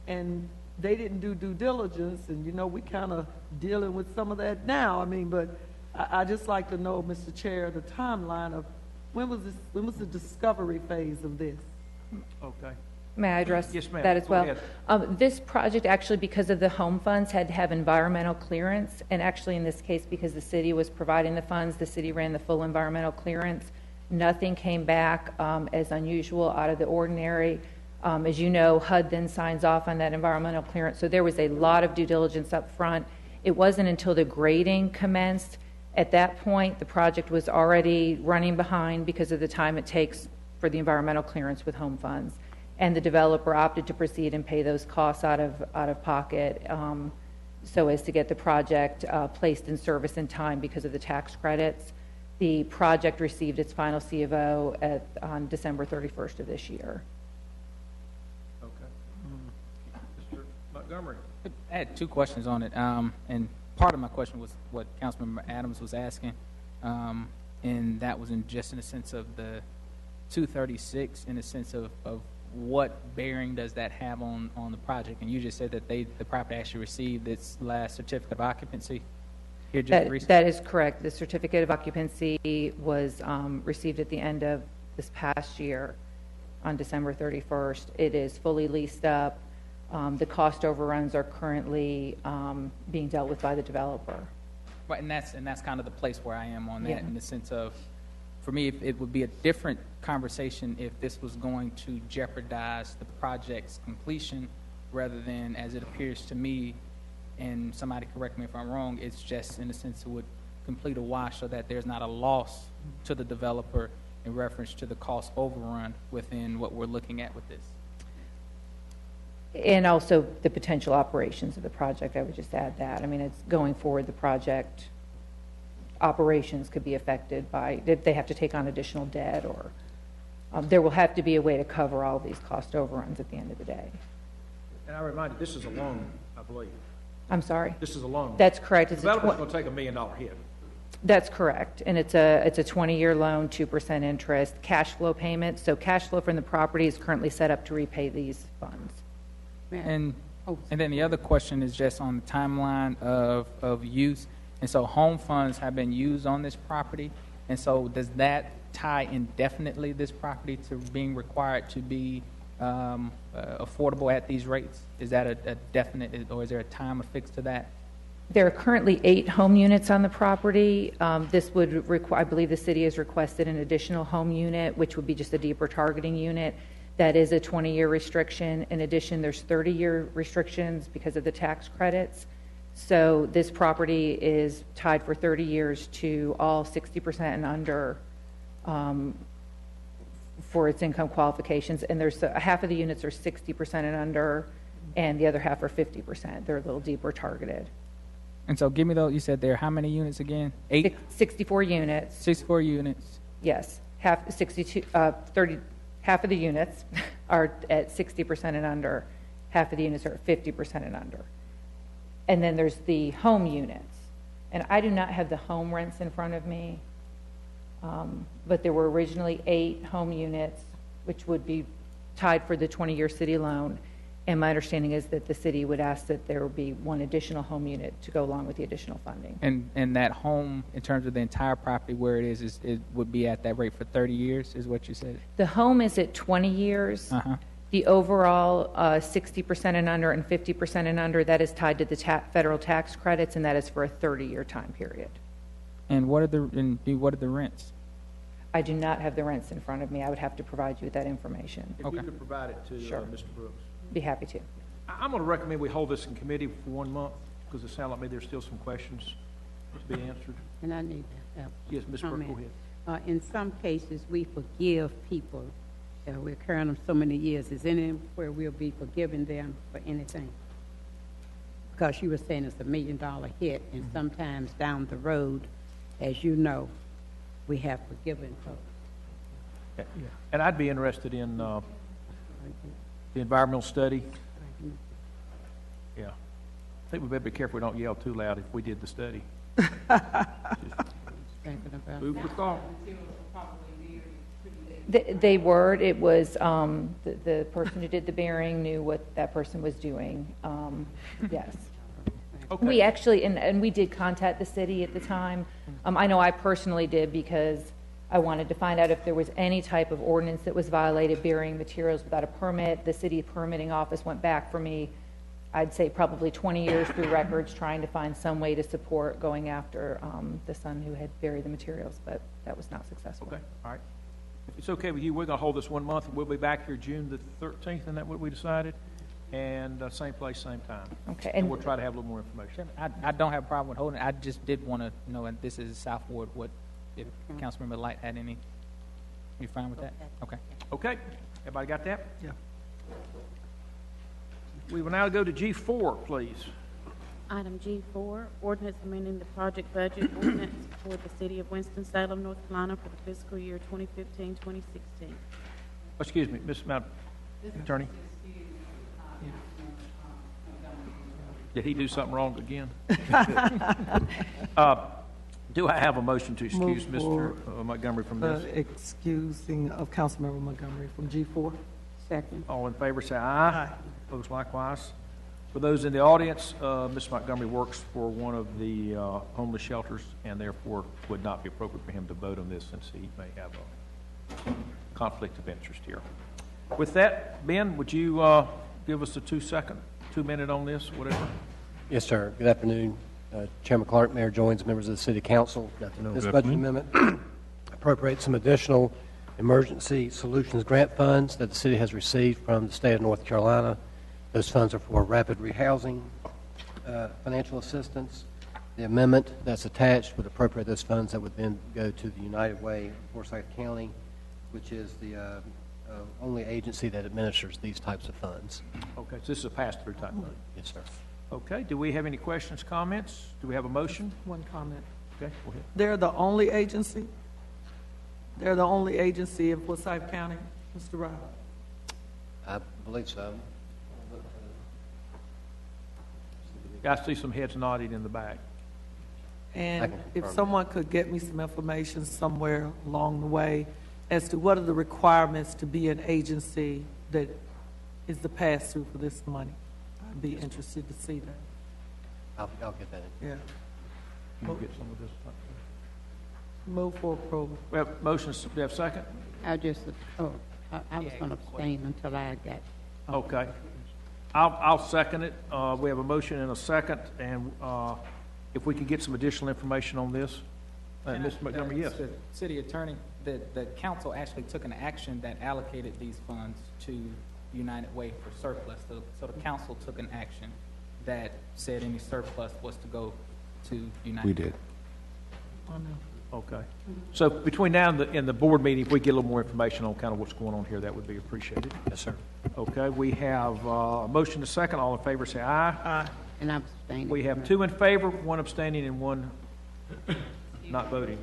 and they didn't do due diligence, and we kind of dealing with some of that now. But I just like to know, Mr. Chair, the timeline of when was the discovery phase of this? Okay. May I address Yes, ma'am. that as Go well? ahead. This project, actually, because of the home funds, had to have environmental clearance, and actually in this case, because the city was providing the funds, the city ran the full environmental clearance. Nothing came back as unusual, out of the ordinary. As you know, HUD then signs off on that environmental clearance, so there was a lot of due diligence up front. It wasn't until the grading commenced. At that point, the project was already running behind because of the time it takes for the environmental clearance with home funds. And the developer opted to proceed and pay those costs out of pocket so as to get the project placed in service in time because of the tax credits. The project received its final C of O on December 31st of this year. Okay. Mr. Montgomery. I had two questions on it, and part of my question was what Councilmember Adams was asking, and that was in the sense of the 236, in the sense of what bearing does that have on the project? And you just said that the property actually received its last certificate of occupancy here just recently. That is correct. The certificate of occupancy was received at the end of this past year on December 31st. It is fully leased up. The cost overruns are currently being dealt with by the developer. Right, and that's kind of the place where I am on that, Yeah. in the sense of, for me, it would be a different conversation if this was going to jeopardize the project's completion, rather than, as it appears to me, and somebody correct me if I'm wrong, it's just in the sense it would complete a wash so that there's not a loss to the developer in reference to the cost overrun within what we're looking at with this. And also the potential operations of the project, I would just add that. It's going forward, the project operations could be affected by, if they have to take on additional debt, or there will have to be a way to cover all these cost overruns at the end of the day. And I remind you, this is a loan, I believe. I'm sorry? This is a loan. That's correct. The developer's going to take $1 million hit. That's correct, and it's a 20-year loan, 2% interest, cash flow payment. So cash flow from the property is currently set up to repay these funds. And then the other question is just on the timeline of use. And so home funds have been used on this property. And so does that tie indefinitely this property to being required to be affordable at these rates? Is that a definite, or is there a time affixed to that? There are currently 8 home units on the property. This would require, I believe the city has requested an additional home unit, which would be just a deeper targeting unit. That is a 20-year restriction. In addition, there's 30-year restrictions because of the tax credits. So this property is tied for 30 years to all 60% and under for its income qualifications. And there's half of the units are 60% and under, and the other half are 50%. They're a little deeper targeted. And so give me those, you said there are how many units again? 8? 64 units. 64 units. Yes. Half of the units are at 60% and under. Half of the units are at 50% and under. And then there's the home units. And I do not have the home rents in front of me, but there were originally 8 home units, which would be tied for the 20-year city loan. And my understanding is that the city would ask that there would be one additional home unit to go along with the additional funding. And that home, in terms of the entire property where it is it would be at that rate for 30 years, is what you said? The home is at 20 years. Uh-huh. The overall 60% and under and 50% and under, that is tied to the federal tax credits, and that is for a 30-year time period. And what are the rents? I do not have the rents in front of me. I would have to provide you with that information. If you could provide it to Sure. Mr. Brooks. Be happy to. I'm going to recommend we hold this in committee for 1 month, because it sounds like maybe there's still some questions to be answered. And I need to have Yes, Ms. Brooks, go comment. ahead. In some cases, we forgive people. We're carrying them so many years. Is anywhere we'll be forgiving them for anything? Because you were saying it's $1 million hit, and sometimes down the road, as you know, we have forgiven folks. Yeah. And I'd be interested in the environmental study. Yeah. I think we better be careful we don't yell too loud if we did the study. Food for thought. They were. It was the person who did the bearing knew what that person was doing. Yes. Okay. We actually, and we did contact the city at the time. I know I personally did because I wanted to find out if there was any type of ordinance that was violated, burying materials without a permit. The city permitting office went back for me, I'd say probably 20 years through records, trying to find some way to support going after the son who had buried the materials, but that was not successful. Okay, all right. If it's okay with you, we're going to hold this 1 month. We'll be back here June the 13th, isn't that what we decided? And same place, same time. Okay. And we'll try to have a little more information. I don't have a problem with holding it. I just did want to know, and this is South Ward, what, if Councilmember Light had any, you fine with that? Okay. Okay, everybody got that? Yeah. We will now go to G4, please. Item G4, ordinance amending the project budget ordinance for the city of Winston-Salem, North Carolina for the fiscal year 2015-2016. Excuse me, Ms. Mount Attorney. Did he do something wrong again? Do I have a motion to excuse Mr. Montgomery from this? Excusing of Councilmember Montgomery from G4. Second. All in favor, say aye. Aye. Opposed likewise. For those in the audience, Ms. Montgomery works for one of the homeless shelters, and therefore would not be appropriate for him to vote on this since he may have a conflict of interest here. With that, Ben, would you give us a 2-minute on this, whatever? Yes, sir. Good afternoon. Chairman Clark, Mayor Joines, members of the City Council. This budget amendment appropriates some additional emergency solutions grant funds that the city has received from the state of North Carolina. Those funds are for rapid rehousing, financial assistance. The amendment that's attached would appropriate those funds that would then go to the United Way of Forsyth County, which is the only agency that administers these types of funds. Okay, so this is a pass-through type money? Yes, sir. Okay, do we have any questions, comments? Do we have a motion? One comment. Okay, go ahead. They're the only agency? They're the only agency in Forsyth County, Mr. Rowell? I believe so. I see some heads nodding in the back. And if someone could get me some information somewhere along the way as to what are the requirements to be an agency that is the pass-through for this money, I'd be interested to see that. I'll get that in. Yeah. You can get some of this. Move for approval. We have motions. Do we have a second? I was going to abstain until I got. Okay. I'll second it. We have a motion and a second, and if we could get some additional information on this. Mr. Montgomery, yes. The city attorney, the council actually took an action that allocated these funds to United Way for surplus. So the council took an action that said any surplus was to go to United. We did. Okay. So between now and the board meeting, if we get a little more information on kind of what's going on here, that would be appreciated. Yes, sir. Okay, we have a motion to second. All in favor, say aye. Aye. And I'm abstaining. We have 2 in favor, 1 abstaining, and 1 not voting.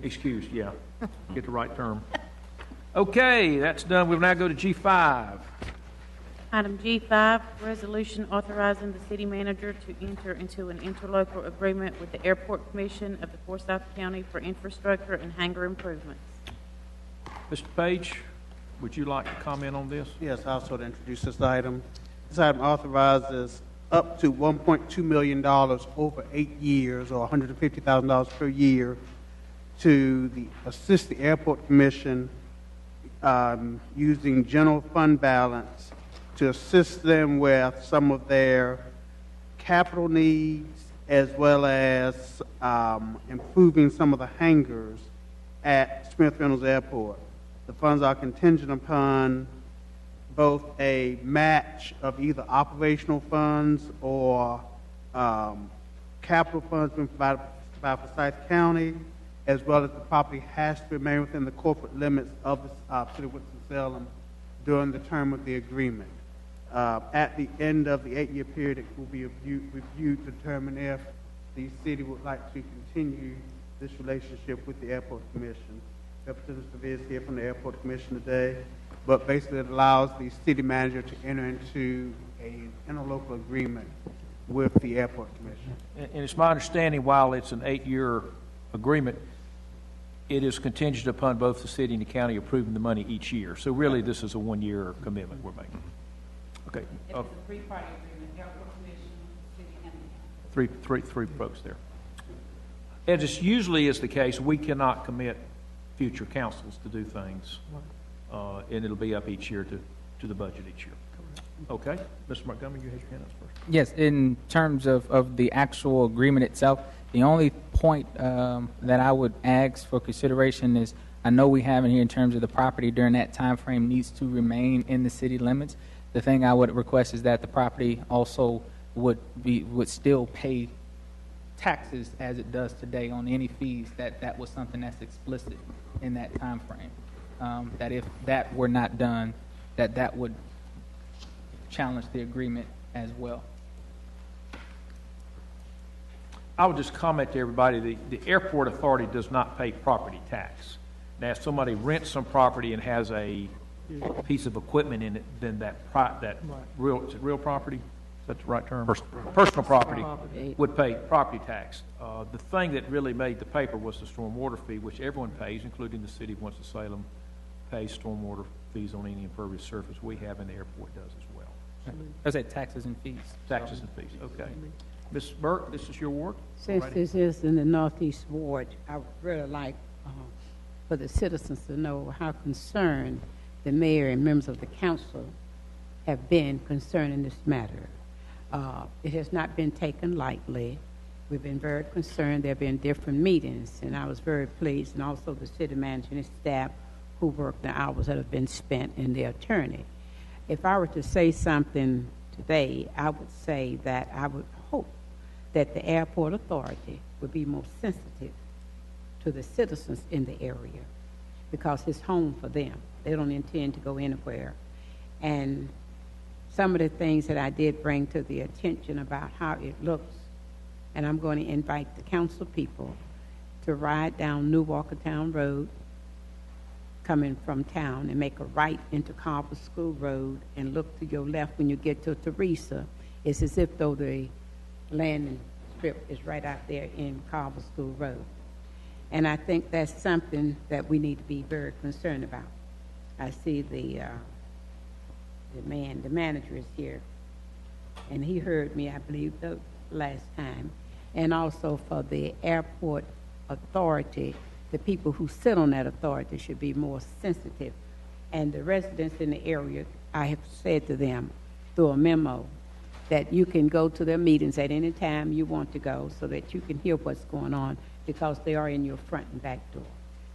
Excused, yeah. Get the right term. Okay, that's done. We'll now go to G5. Item G5, resolution authorizing the city manager to enter into an interlocal agreement with the Airport Commission of the Forsyth County for infrastructure and hangar improvements. Mr. Page, would you like to comment on this? Yes, I also to introduce this item. This item authorizes up to $1.2 million over 8 years, or $150,000 per year, to assist the Airport Commission using general fund balance to assist them with some of their capital needs, as well as improving some of the hangars at Smith Reynolds Airport. The funds are contingent upon both a match of either operational funds or capital funds being provided by Forsyth County, as well as the property has to remain within the corporate limits of the City of Winston-Salem during the term of the agreement. At the end of the 8-year period, it will be reviewed to determine if the city would like to continue this relationship with the Airport Commission. Representative Severe is here from the Airport Commission today, but basically it allows the city manager to enter into an interlocal agreement with the Airport Commission. And it's my understanding, while it's an 8-year agreement, it is contingent upon both the city and the county approving the money each year. So really, this is a 1-year commitment we're making. Okay. It's a three-party agreement, Airport Commission, city, and the county. Three folks there. As it usually is the case, we cannot commit future councils to do things, and it'll be up each year to the budget each year. Okay. Mr. Montgomery, you had your hand up first. Yes, in terms of the actual agreement itself, the only point that I would ask for consideration is, I know we have in here in terms of the property during that time frame needs to remain in the city limits. The thing I would request is that the property also would still pay taxes as it does today on any fees. That was something that's explicit in that time frame. That if that were not done, that would challenge the agreement as well. I would just comment to everybody, the airport authority does not pay property tax. Now, if somebody rents some property and has a piece of equipment in it, then is it real property? Is that the right term? Personal property would pay property tax. The thing that really made the paper was the stormwater fee, which everyone pays, including the city of Winston-Salem, pays stormwater fees on any impervious surface we have, and the airport does as well. I said taxes and fees. Taxes and fees, okay. Ms. Burke, this is your ward. Since this is in the Northeast Ward, I would really like for the citizens to know how concerned the mayor and members of the council have been concerning this matter. It has not been taken lightly. We've been very concerned. There have been different meetings, and I was very pleased, and also the city manager and his staff who worked the hours that have been spent, and the attorney. If I were to say something today, I would say that I would hope that the airport authority would be more sensitive to the citizens in the area, because it's home for them. They don't intend to go anywhere. And some of the things that I did bring to the attention about how it looks, and I'm going to invite the council people to ride down New Walkertown Road, coming from town, and make a right into Carver School Road, and look to your left when you get to Teresa. It's as if though the landing strip is right out there in Carver School Road. And I think that's something that we need to be very concerned about. I see the manager is here, and he heard me, I believe, the last time. And also for the airport authority, the people who sit on that authority should be more sensitive. And the residents in the area, I have said to them through a memo that you can go to their meetings at any time you want to go, so that you can hear what's going on, because they are in your front and back door.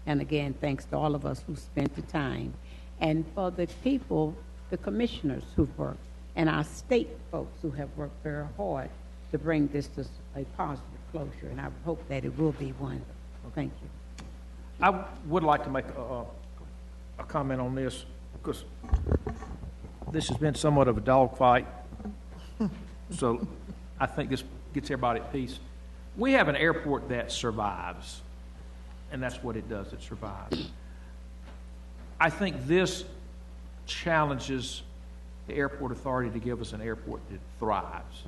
And again, thanks to all of us who spent the time. And for the people, the commissioners who've worked, and our state folks who have worked very hard to bring this to a positive closure, and I hope that it will be one. Thank you. I would like to make a comment on this, because this has been somewhat of a dogfight, so I think this gets everybody at peace. We have an airport that survives, and that's what it does, it survives. I think this challenges the airport authority to give us an airport that thrives.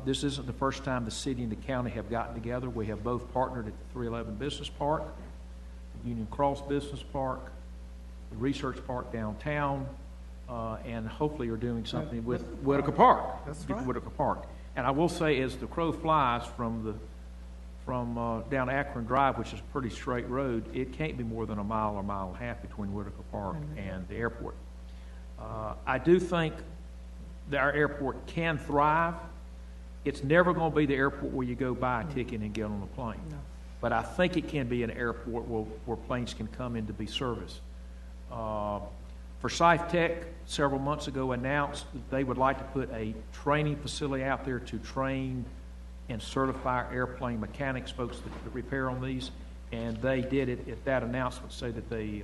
This isn't the first time the city and the county have gotten together. We have both partnered at the 311 Business Park, Union Cross Business Park, the research park downtown, and hopefully are doing something with Whitaker Park. That's right. Whitaker Park. And I will say, as the crow flies from down Akron Drive, which is a pretty straight road, it can't be more than a mile or mile and a half between Whitaker Park and the airport. I do think that our airport can thrive. It's never going to be the airport where you go buy a ticket and get on a plane. No. But I think it can be an airport where planes can come in to be serviced. Forsyth Tech, several months ago, announced that they would like to put a training facility out there to train and certify airplane mechanics, folks that repair on these. And they did it at that announcement, say that they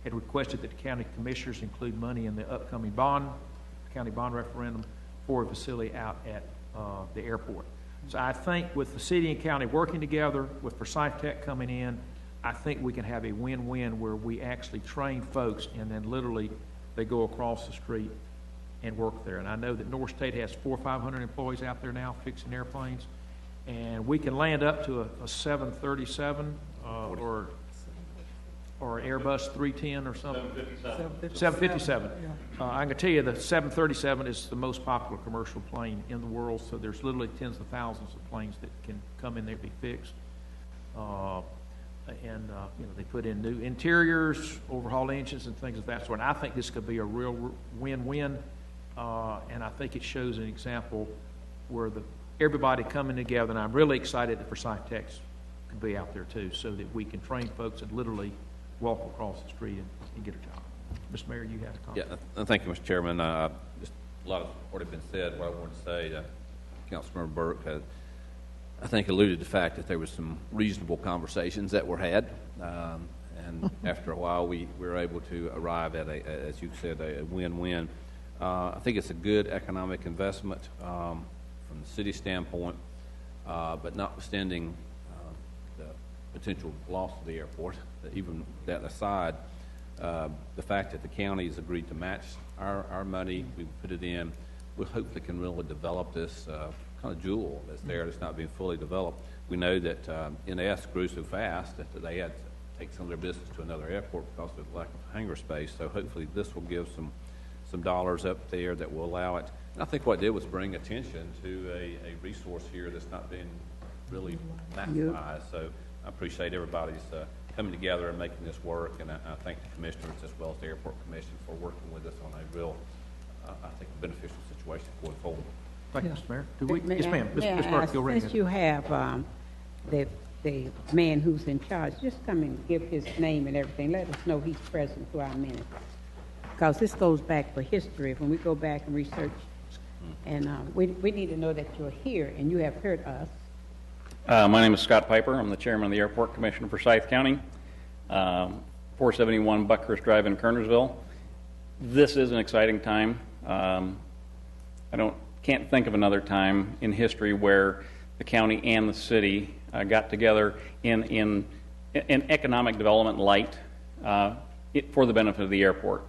had requested that the county commissioners include money in the upcoming county bond referendum for a facility out at the airport. So I think with the city and county working together, with Forsyth Tech coming in, I think we can have a win-win where we actually train folks and then literally they go across the street and work there. And I know that North State has 400 or 500 employees out there now fixing airplanes, and we can land up to a 737 or Airbus 310 or something. 757. I can tell you the 737 is the most popular commercial plane in the world, so there's literally tens of thousands of planes that can come in there and be fixed. They put in new interiors, overhaul engines, and things of that sort. And I think this could be a real win-win, and I think it shows an example where everybody coming together. And I'm really excited that Forsyth Tech could be out there too, so that we can train folks and literally walk across the street and get a job. Mr. Mayor, you have a comment. Yeah, thank you, Mr. Chairman. Just a lot has already been said. What I wanted to say, Councilmember Burke had, I think, alluded to the fact that there was some reasonable conversations that were had, and after a while we were able to arrive at as you said, a win-win. I think it's a good economic investment from the city standpoint, but notwithstanding the potential loss of the airport, even that aside, the fact that the county has agreed to match our money, we put it in, we hopefully can really develop this kind of jewel that's there that's not being fully developed. We know that NS grew so fast that they had to take some of their business to another airport because of the lack of hangar space. So hopefully this will give some dollars up there that will allow it. And I think what it did was bring attention to a resource here that's not being really maximized. So I appreciate everybody's coming together and making this work, and I thank the commissioners as well as the airport commission for working with us on a real, I think, beneficial situation going forward. Thank you, Mr. Mayor. Yes, ma'am. Ms. Burke, go right ahead. Since you have the man who's in charge, just come and give his name and everything. Let us know he's present to our minutes. Because this goes back for history. When we go back and research, and we need to know that you're here and you have heard us. My name is Scott Piper. I'm the chairman of the Airport Commission of Forsyth County, 471 Buckhurst Drive in Kernersville. This is an exciting time. Can't think of another time in history where the county and the city got together in economic development light for the benefit of the airport.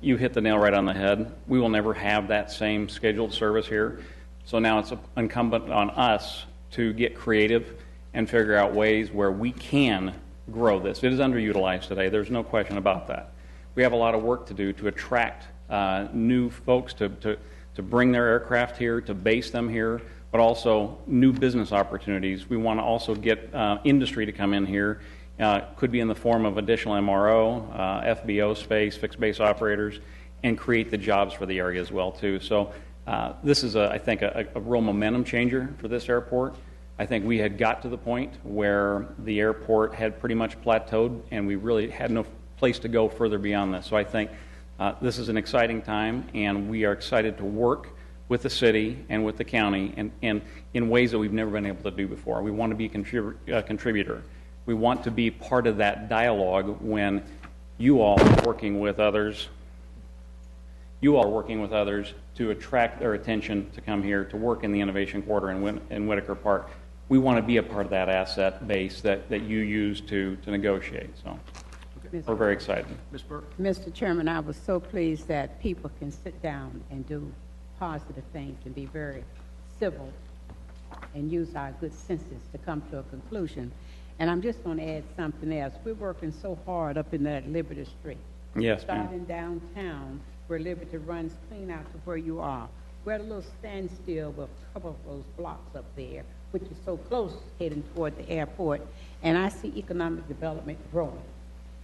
You hit the nail right on the head. We will never have that same scheduled service here. So now it's incumbent on us to get creative and figure out ways where we can grow this. It is underutilized today. There's no question about that. We have a lot of work to do to attract new folks to bring their aircraft here, to base them here, but also new business opportunities. We want to also get industry to come in here. Could be in the form of additional MRO, FBO space, fixed base operators, and create the jobs for the area as well too. So this is, I think, a real momentum changer for this airport. I think we had got to the point where the airport had pretty much plateaued, and we really had no place to go further beyond this. So I think this is an exciting time, and we are excited to work with the city and with the county and in ways that we've never been able to do before. We want to be a contributor. We want to be part of that dialogue when you all are working with others. You all are working with others to attract their attention to come here to work in the Innovation Quarter in Whitaker Park. We want to be a part of that asset base that you use to negotiate. So we're very excited. Ms. Burke? Mr. Chairman, I was so pleased that people can sit down and do positive things and be very civil and use our good senses to come to a conclusion. And I'm just going to add something else. We're working so hard up in that Liberty Street. Yes, ma'am. Starting downtown, where Liberty runs clean out to where you are. We're at a little standstill with a couple of those blocks up there, which is so close heading toward the airport. And I see economic development growing.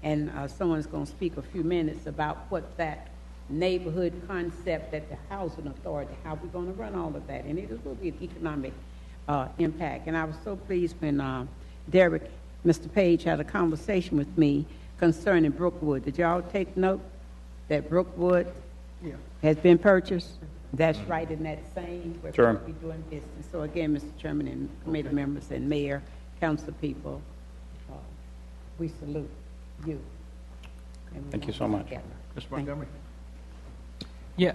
And someone's going to speak a few minutes about what that neighborhood concept at the housing authority, how we're going to run all of that. And it will be an economic impact. And I was so pleased when Derek, Mr. Page, had a conversation with me concerning Brookwood. Did y'all take note that Brookwood has been purchased? That's right in that same where Sure. we'll be doing business. So again, Mr. Chairman and committee members and mayor, council people, we salute you. And we Thank you want so to much. together. Mr. Montgomery? Yeah.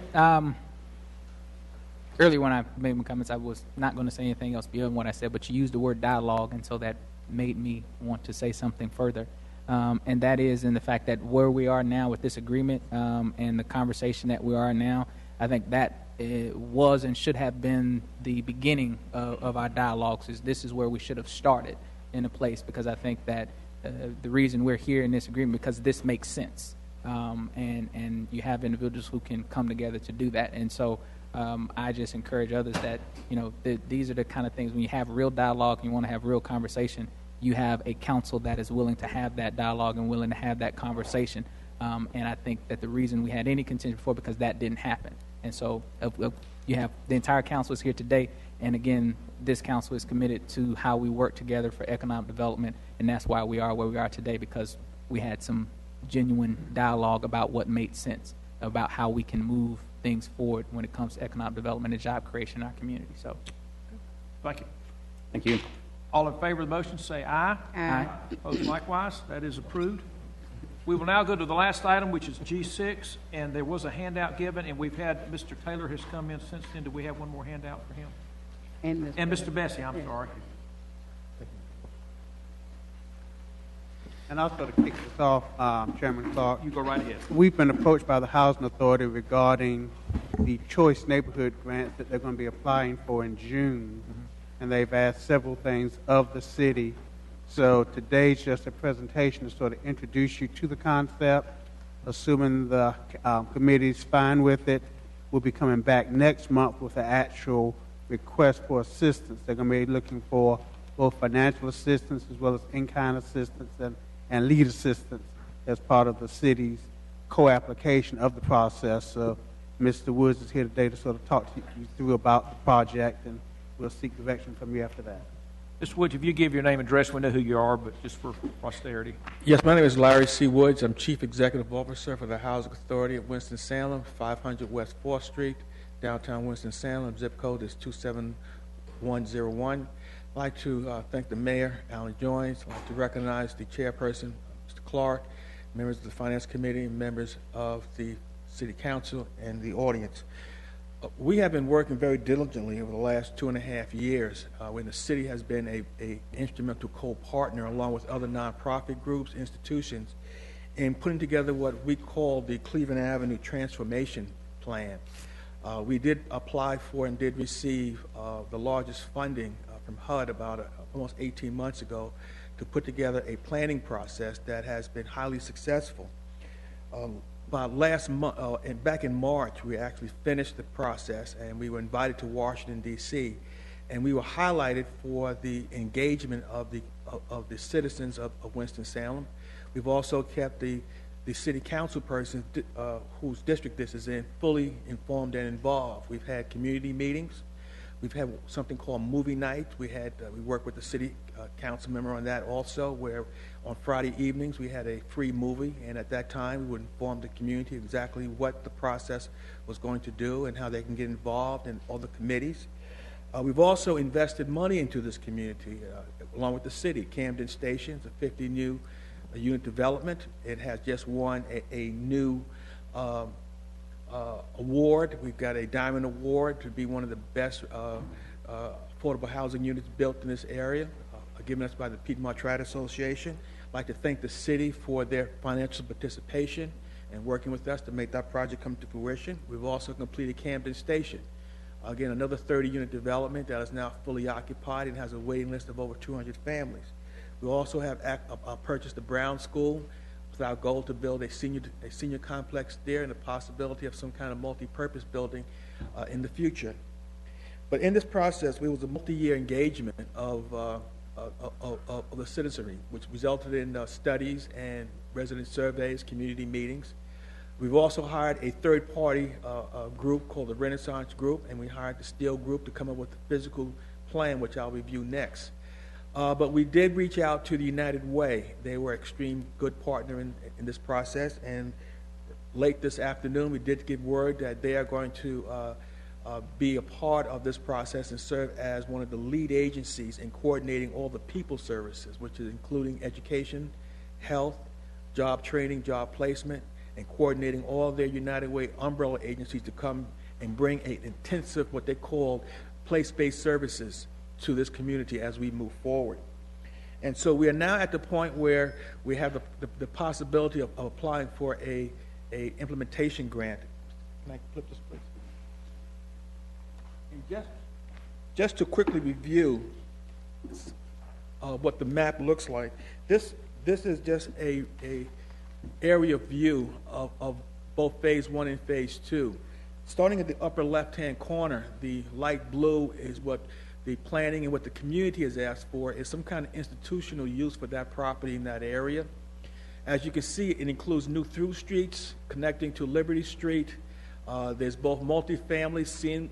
Earlier when I made my comments, I was not going to say anything else beyond what I said, but you used the word dialogue, and so that made me want to say something further. And that is in the fact that where we are now with this agreement and the conversation that we are now, I think that was and should have been the beginning of our dialogues. This is where we should have started in a place, because I think that the reason we're here in this agreement because this makes sense, and you have individuals who can come together to do that. And so I just encourage others that these are the kind of things when you have real dialogue and you want to have real conversation, you have a council that is willing to have that dialogue and willing to have that conversation. And I think that the reason we had any contention before because that didn't happen. And so you have the entire council is here today, and again, this council is committed to how we work together for economic development, and that's why we are where we are today, because we had some genuine dialogue about what made sense, about how we can move things forward when it comes to economic development and job creation in our community. So, Thank you. Thank you. All in favor of the motion say aye. Aye. Opposed likewise. That is approved. We will now go to the last item, which is G6, and there was a handout given, and we've had, Mr. Taylor has come in since then. Do we have one more handout for him? And Mr. Bessie, I'm sorry. And also to kick this off, Chairman Clark. You go right ahead. We've been approached by the Housing Authority regarding the Choice Neighborhood Grants that they're going to be applying for in June. And they've asked several things of the city. So today's just a presentation to sort of introduce you to the concept. Assuming the committee's fine with it, we'll be coming back next month with an actual request for assistance. They're going to be looking for both financial assistance as well as in-kind assistance and lead assistance as part of the city's co-application of the process. So Mr. Woods is here today to sort of talk to you through about the project, and we'll seek direction from you after that. Mr. Woods, if you give your name and address, we know who you are, but just for posterity. Yes, my name is Larry C. Woods. I'm Chief Executive Officer for the Housing Authority of Winston-Salem, 500 West 4th Street, downtown Winston-Salem. Zip code is 27101. I'd like to thank the Mayor, Alan Joins. I'd like to recognize the Chairperson, Mr. Clark, members of the Finance Committee, members of the City Council, and the audience. We have been working very diligently over the last 2.5 years when the city has been a instrumental co-partner along with other nonprofit groups, institutions, in putting together what we call the Cleveland Avenue Transformation Plan. We did apply for and did receive the largest funding from HUD about almost 18 months ago to put together a planning process that has been highly successful. About last month, and back in March, we actually finished the process, and we were invited to Washington, D.C., and we were highlighted for the engagement of the citizens of Winston-Salem. We've also kept the city council person whose district this is in fully informed and involved. We've had community meetings. We've had something called movie night. We worked with the city council member on that also, where on Friday evenings we had a free movie, and at that time we would inform the community exactly what the process was going to do and how they can get involved in all the committees. We've also invested money into this community along with the city. Camden Station is a 50 new unit development. It has just won a new award. We've got a Diamond Award to be one of the best affordable housing units built in this area, given us by the Piedmont Trade Association. I'd like to thank the city for their financial participation and working with us to make that project come to fruition. We've also completed Camden Station. Again, another 30-unit development that is now fully occupied and has a waiting list of over 200 families. We also have purchased the Brown School with our goal to build a senior complex there and the possibility of some kind of multi-purpose building in the future. But in this process, it was a multi-year engagement of the citizenry, which resulted in studies and resident surveys, community meetings. We've also hired a third-party group called the Renaissance Group, and we hired the Steel Group to come up with the physical plan, which I'll review next. But we did reach out to the United Way. They were an extreme good partner in this process, and late this afternoon, we did give word that they are going to be a part of this process and serve as one of the lead agencies in coordinating all the people services, which is including education, health, job training, job placement, and coordinating all their United Way umbrella agencies to come and bring an intensive, what they call place-based services to this community as we move forward. And so we are now at the point where we have the possibility of applying for a implementation grant. Can I flip this, please? And just to quickly review what the map looks like, this is just a area view of both Phase 1 and Phase 2. Starting at the upper left-hand corner, the light blue is what the planning and what the community has asked for is some kind of institutional use for that property in that area. As you can see, it includes new through streets connecting to Liberty Street. There's both multifamily,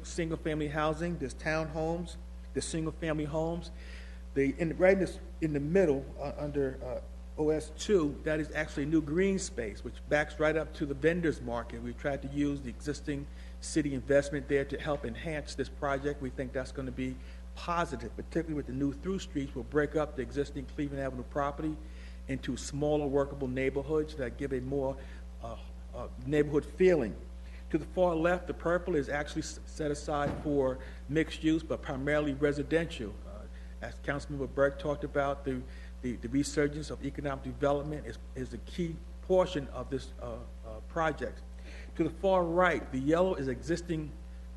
single-family housing. There's townhomes. There's single-family homes. Right in the middle, under OS2, that is actually new green space, which backs right up to the vendors market. We've tried to use the existing city investment there to help enhance this project. We think that's going to be positive, particularly with the new through streets. Will break up the existing Cleveland Avenue property into smaller workable neighborhoods that give a more neighborhood feeling. To the far left, the purple is actually set aside for mixed use, but primarily residential. As Councilmember Burke talked about, the resurgence of economic development is a key portion of this project. To the far right, the yellow is existing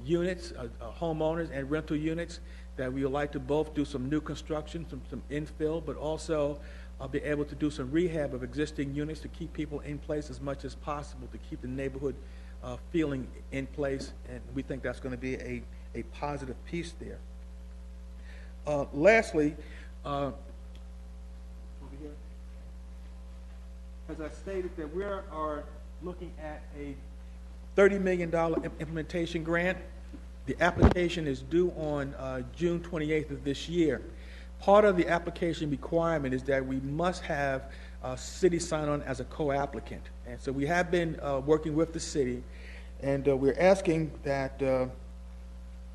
units, homeowners and rental units that we would like to both do some new construction, some infill, but also be able to do some rehab of existing units to keep people in place as much as possible, to keep the neighborhood feeling in place, and we think that's going to be a positive piece there. Lastly, over here, as I stated, that we are looking at a $30 million implementation grant. The application is due on June 28th of this year. Part of the application requirement is that we must have city sign on as a co-applicant. And so we have been working with the city, and we're asking that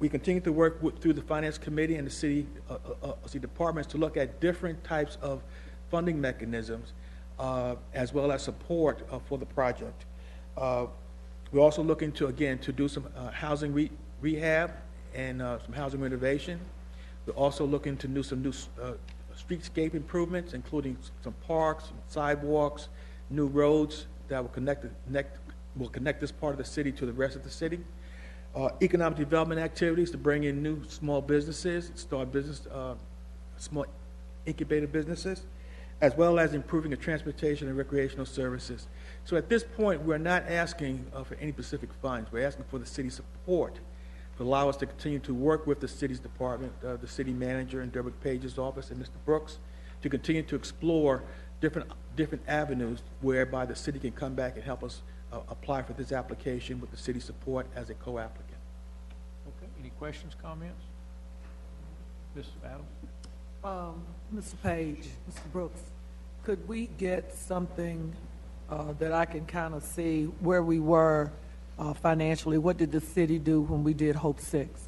we continue to work through the Finance Committee and the city departments to look at different types of funding mechanisms as well as support for the project. We're also looking to, again, to do some housing rehab and some housing renovation. We're also looking to do some new streetscape improvements, including some parks, some sidewalks, new roads that will connect this part of the city to the rest of the city. Economic development activities to bring in new small businesses, start small incubator businesses, as well as improving the transportation and recreational services. So at this point, we're not asking for any specific funds. We're asking for the city's support to allow us to continue to work with the city's department, the city manager in Derrick Page's office, and Mr. Brooks, to continue to explore different avenues whereby the city can come back and help us apply for this application with the city's support as a co-applicant. Okay. Any questions, comments? Ms. Adams? Mr. Page, Mr. Brooks, could we get something that I can kind of see where we were financially? What did the city do when we did Hope 6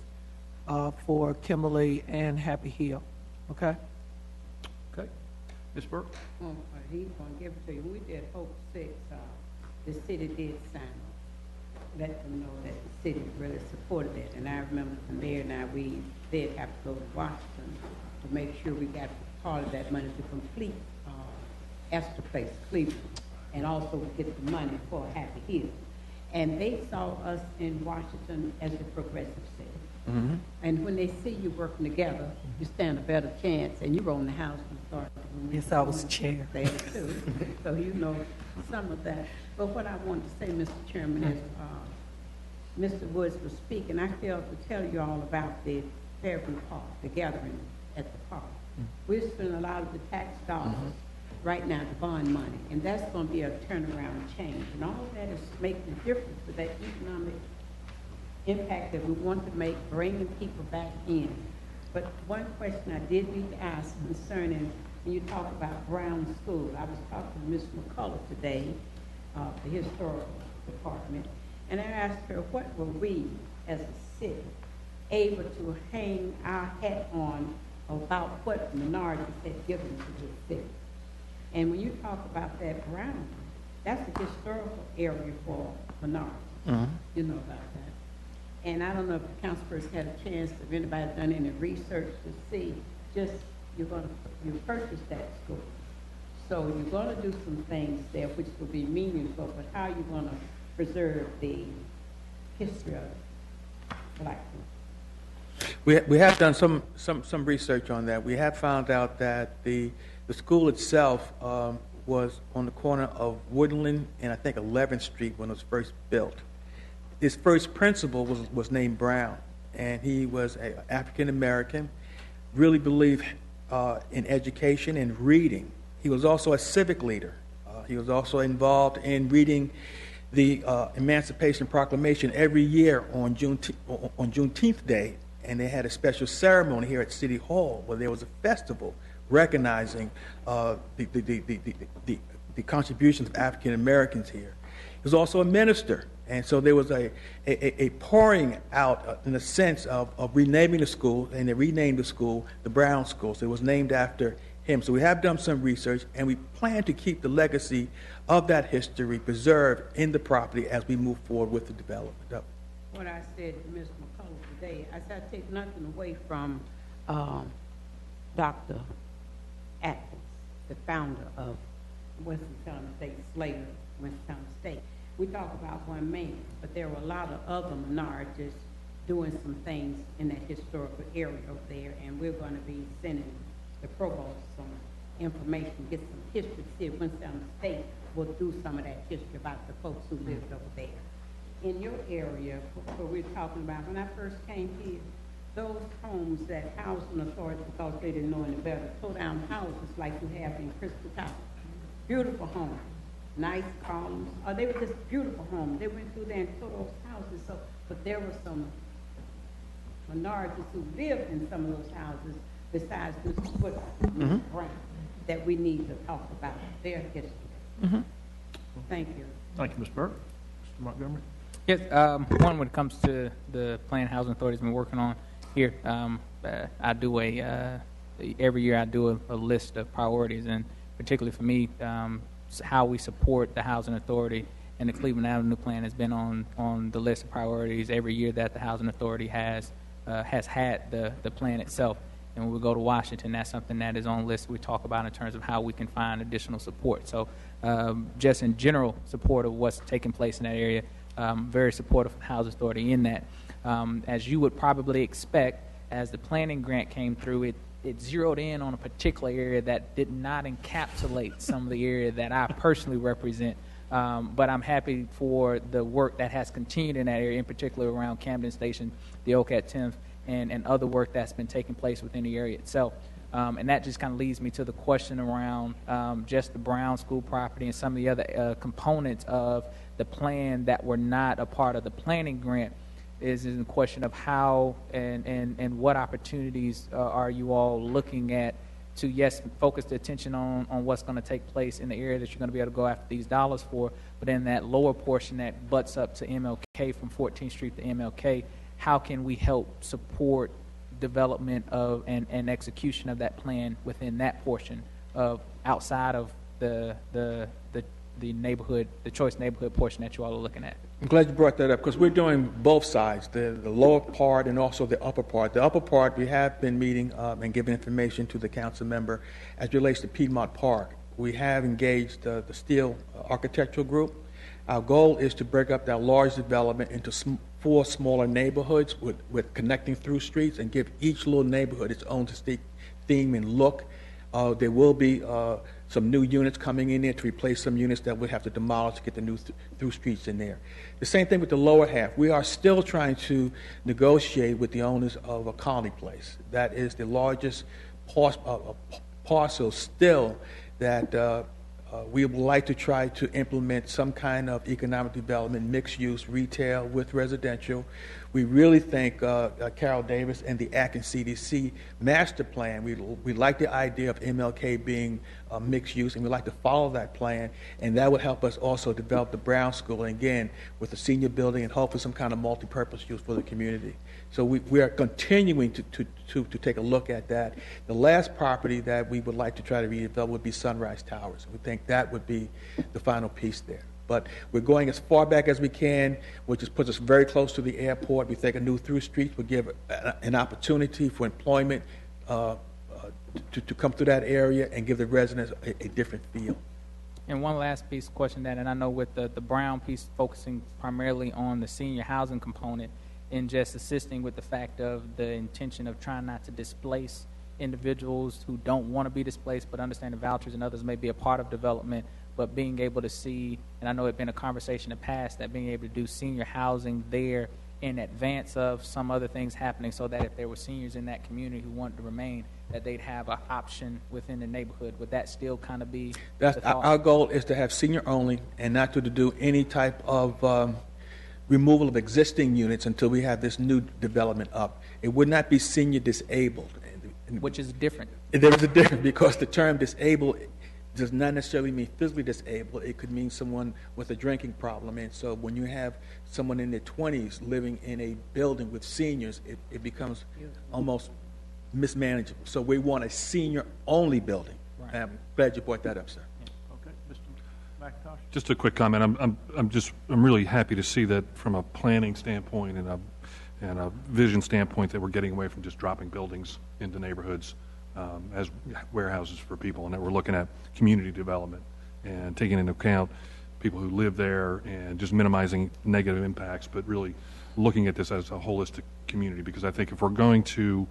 for Kimberly and Happy Hill? Okay? Okay. Ms. Burke? He's going to give it to you. When we did Hope 6, the city did sign up, let them know that the city really supported it. And I remember the mayor and I, we did have to go to Washington to make sure we got part of that money to complete Astor Place, Cleveland, and also get the money for Happy Hill. And they saw us in Washington as a progressive city. Mm-hmm. And when they see you working together, you stand a better chance, and you're on the housing authority Yes, I was chair. There too. So you know some of that. But what I wanted to say, Mr. Chairman, is Mr. Woods was speaking. I failed to tell you all about the Fairview Park, the gathering at the park. We're spending a lot of the tax dollars right now, the bond money, and that's going to be a turnaround change. And all of that is making a difference for that economic impact that we want to make, bringing people back in. But one question I did need to ask concerning, when you talk about Brown School, I was talking to Ms. McCullough today, the historical department, and I asked her, what were we as a city able to hang our hat on about what minorities had given to this city? And when you talk about that Brown, that's a historical area for minorities. You know about that. And I don't know if the councilors had a chance, if anybody done any research to see, just you purchase that school. So you're going to do some things there which will be meaningful, but how you going to preserve the history of black people? We have done some research on that. We have found out that the school itself was on the corner of Woodland and I think 11th Street when it was first built. His first principal was named Brown, and he was an African American, really believed in education and reading. He was also a civic leader. He was also involved in reading the Emancipation Proclamation every year on Juneteenth Day, and they had a special ceremony here at City Hall where there was a festival recognizing the contributions of African Americans here. He was also a minister, and so there was a pouring out in a sense of renaming the school, and they renamed the school the Brown School. So it was named after him. So we have done some research, and we plan to keep the legacy of that history preserved in the property as we move forward with the development. What I said to Ms. McCullough today, I said I take nothing away from Dr. Atkins, the founder of Winston-Salem State, Slater, Winston-Salem State. We talk about one man, but there were a lot of other minorities doing some things in that historical area over there, and we're going to be sending the provost some information, get some history to see if Winston-Salem State will do some of that history about the folks who lived over there. In your area, what we're talking about, when I first came here, those homes that housing authority, because they didn't know any better, tore down houses like you have in Crystal Tower. Beautiful homes, nice columns. They were just beautiful homes. They went through there and tore those houses. So, but there were some minorities who lived in some of those houses besides Mr. Woodson, Brown, that we need to talk about their history. Thank you. Thank you, Ms. Burke. Mr. Montgomery. Yes, one, when it comes to the Planned Housing Authority has been working on here, I do every year I do a list of priorities, and particularly for me, how we support the Housing Authority and the Cleveland Avenue Plan has been on the list of priorities every year that the Housing Authority has had the plan itself. And when we go to Washington, that's something that is on the list we talk about in terms of how we can find additional support. So just in general support of what's taking place in that area, very supportive of the Housing Authority in that. As you would probably expect, as the planning grant came through, it zeroed in on a particular area that did not encapsulate some of the area that I personally represent. But I'm happy for the work that has continued in that area, in particular around Camden Station, the Oak at 10th, and other work that's been taking place within the area itself. And that just kind of leads me to the question around just the Brown School property and some of the other components of the plan that were not a part of the planning grant. Is in the question of how and what opportunities are you all looking at to, yes, focus the attention on what's going to take place in the area that you're going to be able to go after these dollars for, but in that lower portion that butts up to MLK from 14th Street to MLK, how can we help support development of and execution of that plan within that portion of outside of the neighborhood, the choice neighborhood portion that you all are looking at? I'm glad you brought that up because we're doing both sides, the lower part and also the upper part. The upper part, we have been meeting and giving information to the council member as it relates to Piedmont Park. We have engaged the Steel Architectural Group. Our goal is to break up that large development into 4 smaller neighborhoods with connecting through streets and give each little neighborhood its own distinct theme and look. There will be some new units coming in there to replace some units that we have to demolish to get the new through streets in there. The same thing with the lower half. We are still trying to negotiate with the owners of a Colony Place. That is the largest parcel still that we would like to try to implement some kind of economic development, mixed use, retail with residential. We really think Carol Davis and the Atkins CDC master plan, we like the idea of MLK being mixed use, and we like to follow that plan, and that would help us also develop the Brown School, and again, with the senior building and hopefully some kind of multi-purpose use for the community. So we are continuing to take a look at that. The last property that we would like to try to redevelop would be Sunrise Towers. We think that would be the final piece there. But we're going as far back as we can, which just puts us very close to the airport. We think a new through street would give an opportunity for employment to come through that area and give the residents a different feel. And one last piece of question that, and I know with the Brown piece focusing primarily on the senior housing component and just assisting with the fact of the intention of trying not to displace individuals who don't want to be displaced but understand the vouchers and others may be a part of development, but being able to see, and I know it's been a conversation in the past, that being able to do senior housing there in advance of some other things happening so that if there were seniors in that community who wanted to remain, that they'd have an option within the neighborhood. Would that still kind of be the thought? Our goal is to have senior only and not to do any type of removal of existing units until we have this new development up. It would not be senior disabled. Which is different. There is a difference because the term disabled does not necessarily mean physically disabled. It could mean someone with a drinking problem. And so when you have someone in their 20s living in a building with seniors, it becomes almost mismanageable. So we want a senior-only building. Right. I'm glad you brought that up, sir. Yeah. Okay, Mr. McIntosh. Just a quick comment. I'm really happy to see that from a planning standpoint and a vision standpoint that we're getting away from just dropping buildings into neighborhoods as warehouses for people, and that we're looking at community development and taking into account people who live there and just minimizing negative impacts, but really looking at this as a holistic community, because I think if we're going to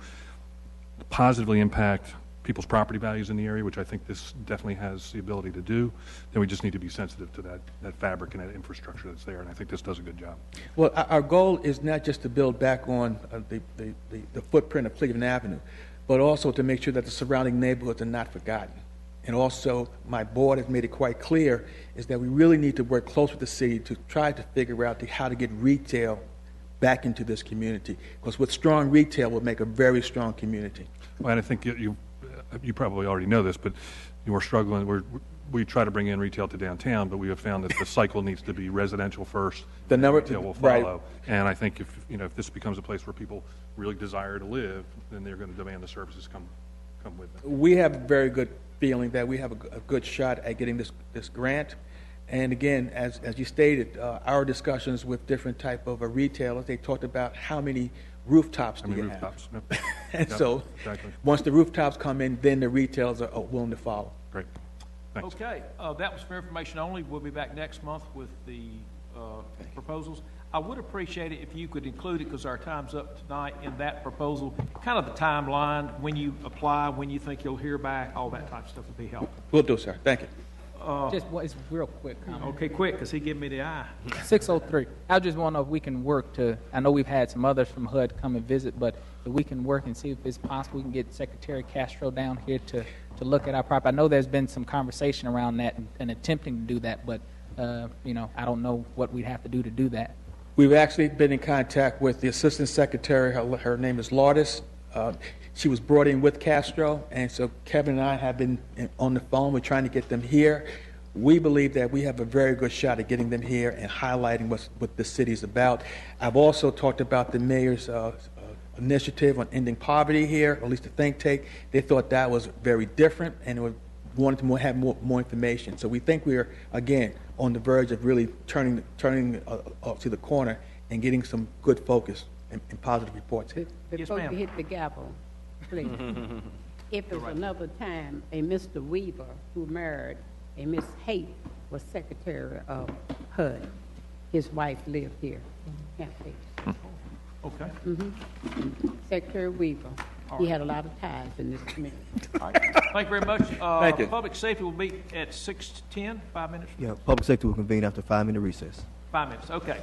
positively impact people's property values in the area, which I think this definitely has the ability to do, then we just need to be sensitive to that fabric and that infrastructure that's there, and I think this does a good job. Well, our goal is not just to build back on the footprint of Cleveland Avenue, but also to make sure that the surrounding neighborhoods are not forgotten. And also, my board has made it quite clear, is that we really need to work close with the city to try to figure out how to get retail back into this community. Because with strong retail, we'll make a very strong community. Well, and I think you probably already know this, but we're struggling. We try to bring in retail to downtown, but we have found that the cycle needs to be residential first. The number retail will follow. Right. And I think if this becomes a place where people really desire to live, then they're going to demand the services come with it. We have a very good feeling that we have a good shot at getting this grant. And again, as you stated, our discussions with different type of retailers, they talked about how many rooftops do you have. Yep. And Yep, so exactly. Once the rooftops come in, then the retailers are willing to follow. Great. Thanks. Okay, that was for information only. We'll be back next month with the proposals. I would appreciate it if you could include it, because our time's up tonight, in that proposal, kind of the timeline, when you apply, when you think you'll hear back, all that type of stuff would be helpful. Will do, sir. Thank you. It's real quick comment. Okay, quick, because he gave me the eye. 603. I just want to know if we can work to, I know we've had some others from HUD come and visit, but if we can work and see if it's possible we can get Secretary Castro down here to look at our property. I know there's been some conversation around that and attempting to do that, but, I don't know what we'd have to do that. We've actually been in contact with the Assistant Secretary. Her name is Lourdes. She was brought in with Castro, and so Kevin and I have been on the phone. We're trying to get them here. We believe that we have a very good shot at getting them here and highlighting what the city's about. I've also talked about the mayor's initiative on ending poverty here, or at least the think tank. They thought that was very different and wanted to have more information. So we think we are, again, on the verge of really turning to the corner and getting some good focus and positive reports. Before you hit the gavel, please. If it was another time, a Mr. Weaver, who married a Miss Haight, was Secretary of HUD. His wife lived here. Okay. Secretary Weaver. He had a lot of ties in this community. All right. Thank you very much. Thank you. Public safety will meet at 6:10, 5 minutes. Yeah, public safety will convene after a 5-minute recess. 5 minutes, okay.